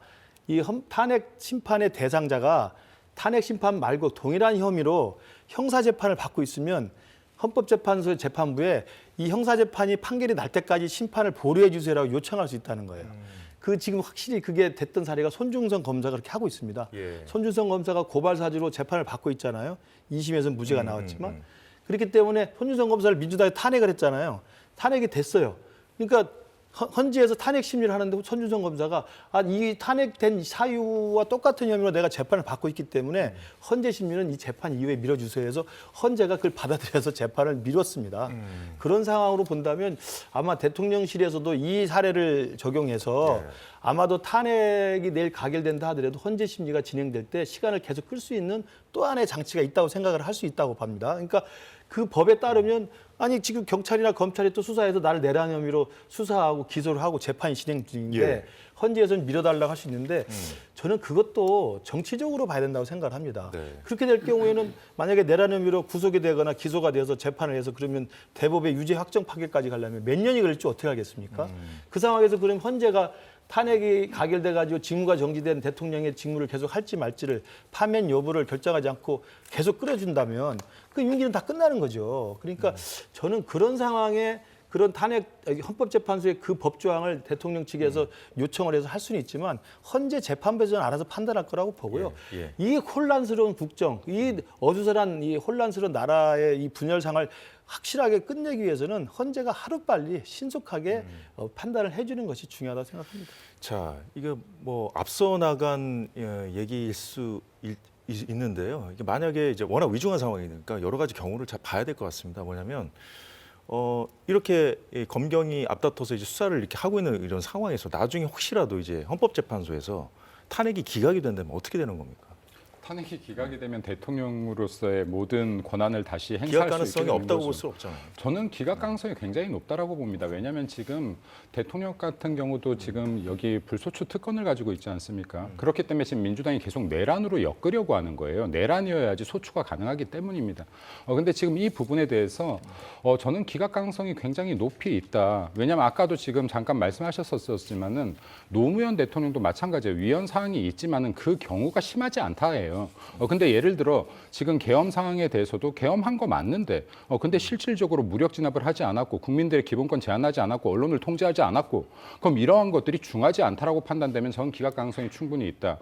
이 탄핵 심판의 대상자가 탄핵 심판 말고 동일한 혐의로 형사재판을 받고 있으면 헌법재판소 재판부에 이 형사재판이 판결이 날 때까지 심판을 보류해 주세요라고 요청할 수 있다는 거예요. 그 지금 확실히 그게 됐던 사례가 손중성 검사가 그렇게 하고 있습니다. 예. 손중성 검사가 고발 사주로 재판을 받고 있잖아요. 2심에서는 무죄가 나왔지만. 그렇기 때문에 손중성 검사를 민주당이 탄핵을 했잖아요. 탄핵이 됐어요. 그러니까 헌재에서 탄핵 심리를 하는데 손준성 검사가 이 탄핵된 사유와 똑같은 혐의로 내가 재판을 받고 있기 때문에 헌재 심리는 이 재판 이후에 밀어주세요 해서 헌재가 그걸 받아들여서 재판을 미뤘습니다. 그런 상황으로 본다면 아마 대통령실에서도 이 사례를 적용해서 아마도 탄핵이 내일 가결된다 하더라도 헌재 심리가 진행될 때 시간을 계속 끌 수 있는 또 하나의 장치가 있다고 생각을 할 수 있다고 봅니다. 그러니까 그 법에 따르면 아니 지금 경찰이나 검찰이 또 수사해서 나를 내란 혐의로 수사하고 기소를 하고 재판이 진행 중인데 헌재에서는 밀어달라고 할 수 있는데 저는 그것도 정치적으로 봐야 된다고 생각을 합니다. 그렇게 될 경우에는 만약에 내란 혐의로 구속이 되거나 기소가 돼서 재판을 해서 그러면 대법의 유죄 확정 판결까지 가려면 몇 년이 걸릴지 어떻게 알겠습니까? 그 상황에서 그럼 헌재가 탄핵이 가결돼가지고 직무가 정지된 대통령의 직무를 계속 할지 말지를 파면 여부를 결정하지 않고 계속 끌어준다면 그 임기는 다 끝나는 거죠. 그러니까 저는 그런 상황에 그런 헌법재판소의 그 법조항을 대통령 측에서 요청을 해서 할 수는 있지만 헌재 재판부에서는 알아서 판단할 거라고 보고요. 예. 이 혼란스러운 국정, 이 어수선한 이 혼란스러운 나라의 이 분열상을 확실하게 끝내기 위해서는 헌재가 하루빨리 신속하게 판단을 해주는 것이 중요하다고 생각합니다. 자, 이거 뭐 앞서 나간 얘기일 수 있는데요. 이게 만약에 이제 워낙 위중한 상황이니까 여러 가지 경우를 잘 봐야 될 것 같습니다. 뭐냐면 이렇게 검경이 앞다퉈서 이제 수사를 이렇게 하고 있는 이런 상황에서 나중에 혹시라도 이제 헌법재판소에서 탄핵이 기각이 된다면 어떻게 되는 겁니까? 탄핵이 기각이 되면 대통령으로서의 모든 권한을 다시 행사할 기각 수 있게 가능성이 되는 없다고 거죠. 볼 수 없잖아요. 저는 기각 가능성이 굉장히 높다라고 봅니다. 왜냐하면 지금 대통령 같은 경우도 지금 여기 불소추 특권을 가지고 있지 않습니까? 그렇기 때문에 지금 민주당이 계속 내란으로 엮으려고 하는 거예요. 내란이어야지 소추가 가능하기 때문입니다. 근데 지금 이 부분에 대해서 저는 기각 가능성이 굉장히 높이 있다. 왜냐하면 아까도 지금 잠깐 말씀하셨었지만은 노무현 대통령도 마찬가지예요. 위헌 사항이 있지만은 그 경우가 심하지 않다예요. 근데 예를 들어 지금 계엄 상황에 대해서도 계엄한 거 맞는데 근데 실질적으로 무력 진압을 하지 않았고 국민들의 기본권 제한하지 않았고 언론을 통제하지 않았고 그럼 이러한 것들이 중하지 않다라고 판단되면 저는 기각 가능성이 충분히 있다.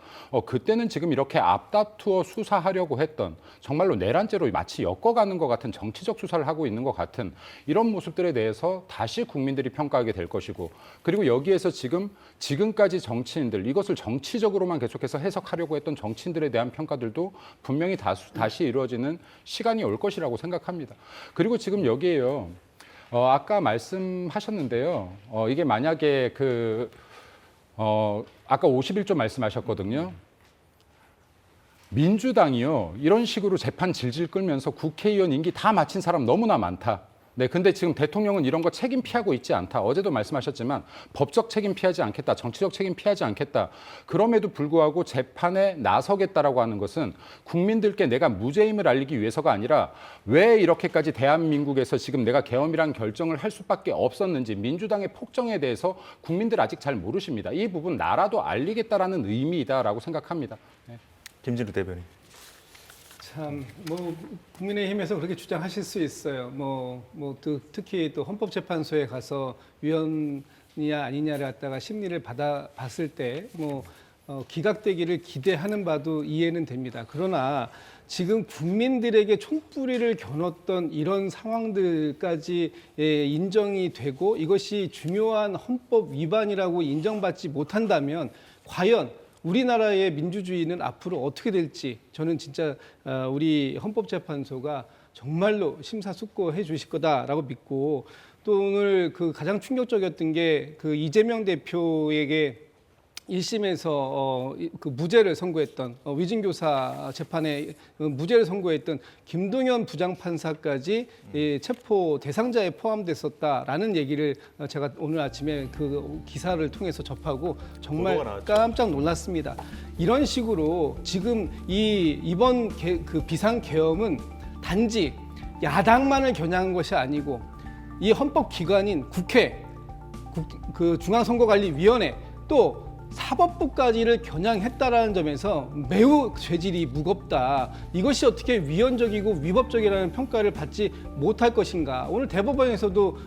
그때는 지금 이렇게 앞다투어 수사하려고 했던 정말로 내란죄로 마치 엮어가는 것 같은 정치적 수사를 하고 있는 것 같은 이런 모습들에 대해서 다시 국민들이 평가하게 될 것이고 그리고 여기에서 지금까지 정치인들 이것을 정치적으로만 계속해서 해석하려고 했던 정치인들에 대한 평가들도 분명히 다시 이루어지는 시간이 올 것이라고 생각합니다. 그리고 지금 여기에요. 아까 말씀하셨는데요. 이게 만약에 아까 51조 말씀하셨거든요. 민주당이요. 이런 식으로 재판 질질 끌면서 국회의원 임기 다 마친 사람 너무나 많다. 네, 근데 지금 대통령은 이런 거 책임 피하고 있지 않다. 어제도 말씀하셨지만 법적 책임 피하지 않겠다. 정치적 책임 피하지 않겠다. 그럼에도 불구하고 재판에 나서겠다라고 하는 것은 국민들께 내가 무죄임을 알리기 위해서가 아니라 왜 이렇게까지 대한민국에서 지금 내가 계엄이란 결정을 할 수밖에 없었는지 민주당의 폭정에 대해서 국민들 아직 잘 모르십니다. 이 부분 나라도 알리겠다라는 의미이다라고 생각합니다. 네. 김진우 대변인. 참, 국민의힘에서 그렇게 주장하실 수 있어요. 특히 또 헌법재판소에 가서 위헌이냐 아니냐를 갖다가 심리를 받아봤을 때, 기각되기를 기대하는 바도 이해는 됩니다. 그러나 지금 국민들에게 총뿌리를 겨눴던 이런 상황들까지 인정이 되고 이것이 중요한 헌법 위반이라고 인정받지 못한다면 과연 우리나라의 민주주의는 앞으로 어떻게 될지 저는 진짜 우리 헌법재판소가 정말로 심사숙고해 주실 거다라고 믿고 또 오늘 가장 충격적이었던 게 이재명 대표에게 1심에서 무죄를 선고했던 위증교사 재판에 무죄를 선고했던 김동연 부장판사까지 체포 대상자에 포함됐었다라는 얘기를 제가 오늘 아침에 그 기사를 통해서 접하고 정말 깜짝 놀랐습니다. 이런 식으로 지금 이번 비상 계엄은 단지 야당만을 겨냥한 것이 아니고 이 헌법기관인 국회, 중앙선거관리위원회 또 사법부까지를 겨냥했다라는 점에서 매우 죄질이 무겁다. 이것이 어떻게 위헌적이고 위법적이라는 평가를 받지 못할 것인가. 오늘 대법원에서도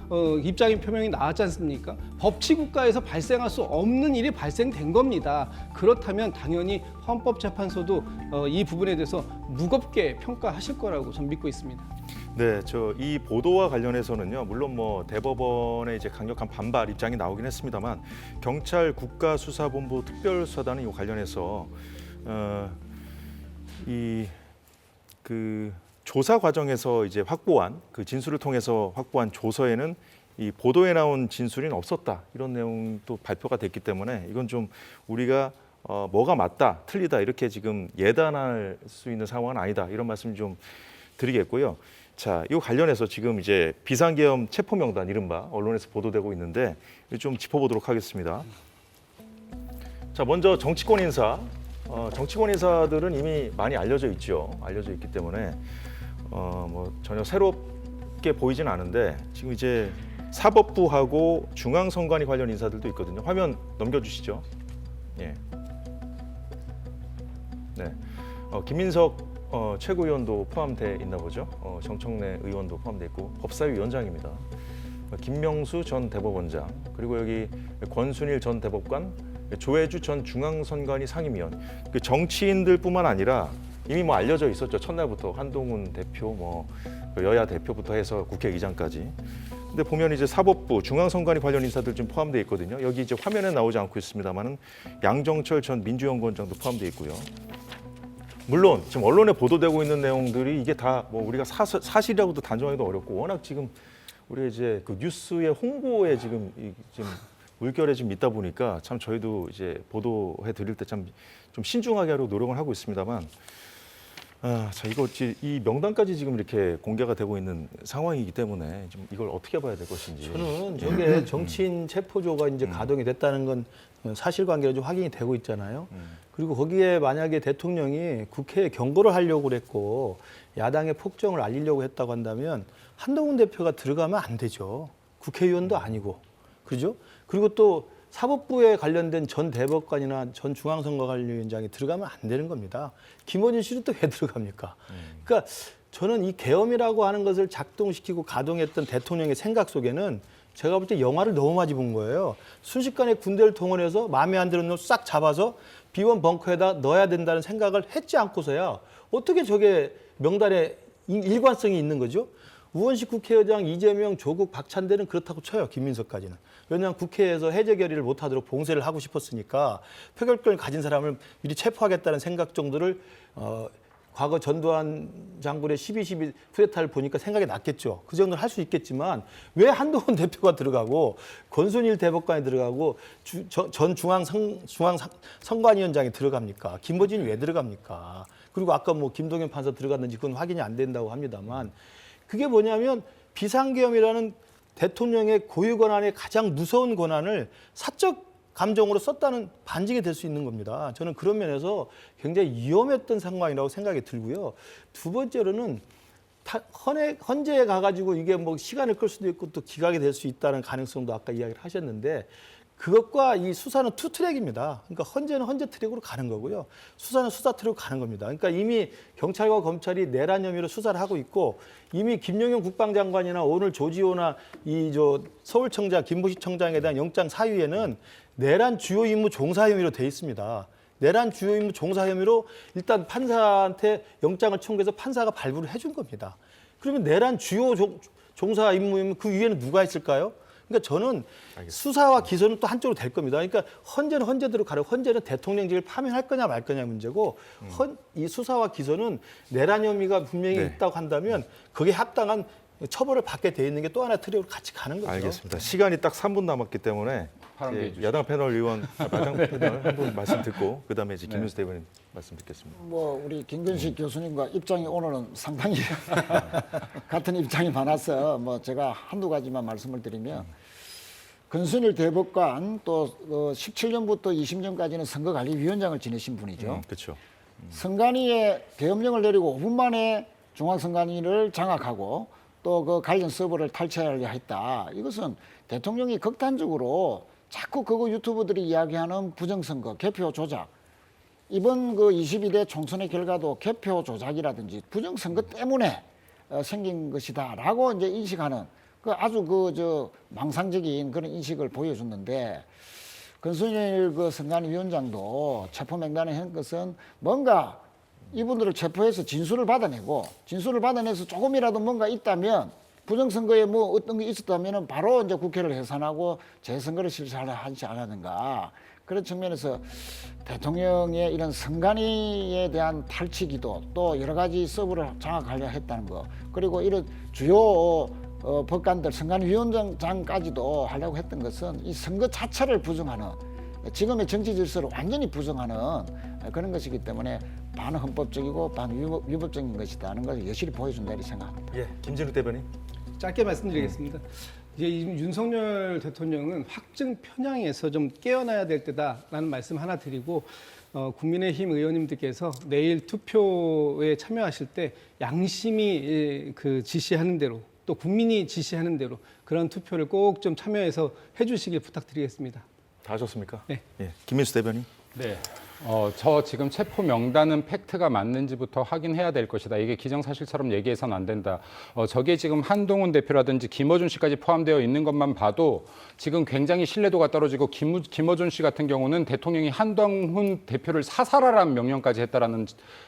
입장의 표명이 나왔지 않습니까? 법치국가에서 발생할 수 없는 일이 발생된 겁니다. 그렇다면 당연히 헌법재판소도 이 부분에 대해서 무겁게 평가하실 거라고 저는 믿고 있습니다. 네, 이 보도와 관련해서는요, 물론 대법원의 이제 강력한 반발 입장이 나오긴 했습니다만 경찰 국가수사본부 특별수사단은 이 관련해서 조사 과정에서 이제 확보한 진술을 통해서 확보한 조서에는 이 보도에 나온 진술은 없었다 이런 내용도 발표가 됐기 때문에 이건 좀 우리가 뭐가 맞다, 틀리다 이렇게 지금 예단할 수 있는 상황은 아니다 이런 말씀 좀 드리겠고요. 자, 이 관련해서 지금 이제 비상계엄 체포명단 이른바 언론에서 보도되고 있는데 좀 짚어보도록 하겠습니다. 자, 먼저 정치권 인사. 정치권 인사들은 이미 많이 알려져 있죠. 알려져 있기 때문에 전혀 새롭게 보이진 않은데 지금 이제 사법부하고 중앙선관위 관련 인사들도 있거든요. 화면 넘겨주시죠. 예. 네. 김민석 최고위원도 포함돼 있나 보죠. 정청래 의원도 포함돼 있고 법사위 위원장입니다. 김명수 전 대법원장, 그리고 여기 권순일 전 대법관, 조혜주 전 중앙선관위 상임위원, 그 정치인들뿐만 아니라 이미 뭐 알려져 있었죠. 첫날부터 한동훈 대표, 뭐 여야 대표부터 해서 국회의장까지. 근데 보면 이제 사법부, 중앙선관위 관련 인사들 좀 포함되어 있거든요. 여기 이제 화면에 나오지 않고 있습니다만은 양정철 전 민주연구원장도 포함되어 있고요. 물론 지금 언론에 보도되고 있는 내용들이 이게 다 뭐 우리가 사실이라고도 단정하기도 어렵고, 워낙 지금 우리 이제 그 뉴스의 홍보에 지금 물결에 지금 있다 보니까 참 저희도 이제 보도해 드릴 때 참 좀 신중하게 하려고 노력을 하고 있습니다만, 자 이거 이 명단까지 지금 이렇게 공개가 되고 있는 상황이기 때문에 좀 이걸 어떻게 봐야 될 것인지. 저는 저게 정치인 체포조가 이제 가동이 됐다는 건 사실관계로 좀 확인이 되고 있잖아요. 그리고 거기에 만약에 대통령이 국회에 경고를 하려고 그랬고 야당의 폭정을 알리려고 했다고 한다면 한동훈 대표가 들어가면 안 되죠. 국회의원도 아니고. 그죠? 그리고 또 사법부에 관련된 전 대법관이나 전 중앙선거관리위원장이 들어가면 안 되는 겁니다. 김어준 씨는 또 왜 들어갑니까? 그러니까 저는 이 계엄이라고 하는 것을 작동시키고 가동했던 대통령의 생각 속에는 제가 볼 때 영화를 너무 많이 본 거예요. 순식간에 군대를 동원해서 마음에 안 드는 놈 싹 잡아서 비원 벙커에다 넣어야 된다는 생각을 했지 않고서야 어떻게 저게 명단에 일관성이 있는 거죠? 우원식 국회의장, 이재명, 조국, 박찬대는 그렇다고 쳐요. 김민석까지는. 왜냐하면 국회에서 해제 결의를 못하도록 봉쇄를 하고 싶었으니까 표결권을 가진 사람을 미리 체포하겠다는 생각 정도를 과거 전두환 장군의 12.12 쿠데타를 보니까 생각이 났겠죠. 그 정도는 할 수 있겠지만 왜 한동훈 대표가 들어가고 권순일 대법관이 들어가고 전 중앙선관위원장이 들어갑니까? 김어준이 왜 들어갑니까? 그리고 아까 뭐 김동연 판사 들어갔는지 그건 확인이 안 된다고 합니다만 그게 뭐냐면 비상계엄이라는 대통령의 고유 권한의 가장 무서운 권한을 사적 감정으로 썼다는 반증이 될 수 있는 겁니다. 저는 그런 면에서 굉장히 위험했던 상황이라고 생각이 들고요. 두 번째로는 헌재에 가가지고 이게 뭐 시간을 끌 수도 있고 또 기각이 될 수 있다는 가능성도 아까 이야기를 하셨는데 그것과 이 수사는 투 트랙입니다. 그러니까 헌재는 헌재 트랙으로 가는 거고요. 수사는 수사 트랙으로 가는 겁니다. 그러니까 이미 경찰과 검찰이 내란 혐의로 수사를 하고 있고 이미 김용현 국방장관이나 오늘 조지호나 서울청장, 김부시청장에 대한 영장 사유에는 내란 주요 임무 종사 혐의로 돼 있습니다. 내란 주요 임무 종사 혐의로 일단 판사한테 영장을 청구해서 판사가 발부를 해준 겁니다. 그러면 내란 주요 종사 임무이면 그 위에는 누가 있을까요? 그러니까 저는 수사와 기소는 또 한쪽으로 될 겁니다. 그러니까 헌재는 헌재대로 가고 헌재는 대통령직을 파면할 거냐 말 거냐 문제고 이 수사와 기소는 내란 혐의가 분명히 있다고 한다면 그게 합당한 처벌을 받게 돼 있는 게 또 하나 트랙으로 같이 가는 거죠. 알겠습니다. 시간이 딱 3분 남았기 때문에 야당 패널 의원, 야당 패널 한 분 말씀 듣고 그다음에 이제 김윤수 대변인 말씀 듣겠습니다. 뭐 우리 김근식 교수님과 입장이 오늘은 상당히 같은 입장이 많아서 뭐 제가 한두 가지만 말씀을 드리면 권순일 대법관 또 17년부터 20년까지는 선거관리위원장을 지내신 분이죠. 그렇죠. 선관위에 계엄령을 내리고 5분 만에 중앙선관위를 장악하고 또 그 관련 서버를 탈취하려 했다. 이것은 대통령이 극단적으로 자꾸 그거 유튜버들이 이야기하는 부정선거, 개표 조작. 이번 그 22대 총선의 결과도 개표 조작이라든지 부정선거 때문에 생긴 것이다라고 이제 인식하는 그 아주 망상적인 그런 인식을 보여줬는데 권순일 그 선관위원장도 체포 명단에 한 것은 뭔가 이분들을 체포해서 진술을 받아내서 조금이라도 뭔가 있다면 부정선거에 뭐 어떤 게 있었다면 바로 이제 국회를 해산하고 재선거를 실시하지 않았는가. 그런 측면에서 대통령의 이런 선관위에 대한 탈취기도 또 여러 가지 서브를 장악하려 했다는 거. 그리고 이런 주요 법관들 선관위원장까지도 하려고 했던 것은 이 선거 자체를 부정하는 지금의 정치 질서를 완전히 부정하는 그런 것이기 때문에 반헌법적이고 반위법적인 것이다는 것을 여실히 보여준다 이렇게 생각합니다. 예, 김진욱 대변인. 짧게 말씀드리겠습니다. 이제 윤석열 대통령은 확증 편향에서 좀 깨어나야 될 때다라는 말씀 하나 드리고 국민의힘 의원님들께서 내일 투표에 참여하실 때 양심이 그 지시하는 대로 또 국민이 지시하는 대로 그런 투표를 꼭 좀 참여해서 해주시길 부탁드리겠습니다. 다 하셨습니까? 네. 예, 김민수 대변인. 네. 저 지금 체포 명단은 팩트가 맞는지부터 확인해야 될 것이다. 이게 기정사실처럼 얘기해서는 안 된다. 저게 지금 한동훈 대표라든지 김어준 씨까지 포함되어 있는 것만 봐도 지금 굉장히 신뢰도가 떨어지고 김어준 씨 같은 경우는 대통령이 한동훈 대표를 사살하라는 명령까지 했다라는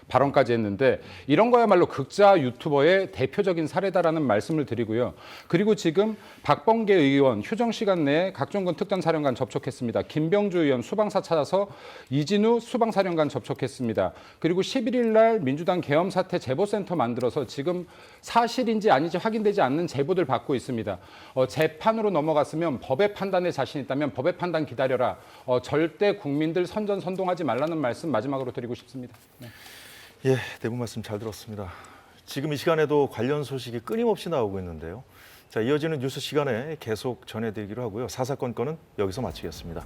발언까지 했는데 이런 거야말로 극자 유튜버의 대표적인 사례다라는 말씀을 드리고요. 그리고 지금 박범계 의원 휴정 시간 내에 각종군 특전사령관 접촉했습니다. 김병주 의원 수방사 찾아서 이진우 수방사령관 접촉했습니다. 그리고 11일 날 민주당 계엄사태 제보센터 만들어서 지금 사실인지 아닌지 확인되지 않는 제보들 받고 있습니다. 재판으로 넘어갔으면 법의 판단에 자신 있다면 법의 판단 기다려라. 절대 국민들 선전선동하지 말라는 말씀 마지막으로 드리고 싶습니다. 네. 예, 내부 말씀 잘 들었습니다. 지금 이 시간에도 관련 소식이 끊임없이 나오고 있는데요. 자, 이어지는 뉴스 시간에 계속 전해드리기로 하고요. 사사건 건은 여기서 마치겠습니다.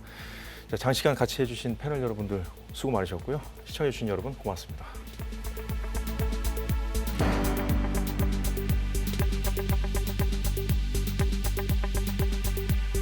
자, 장시간 같이 해주신 패널 여러분들 수고 많으셨고요. 시청해주신 여러분 고맙습니다.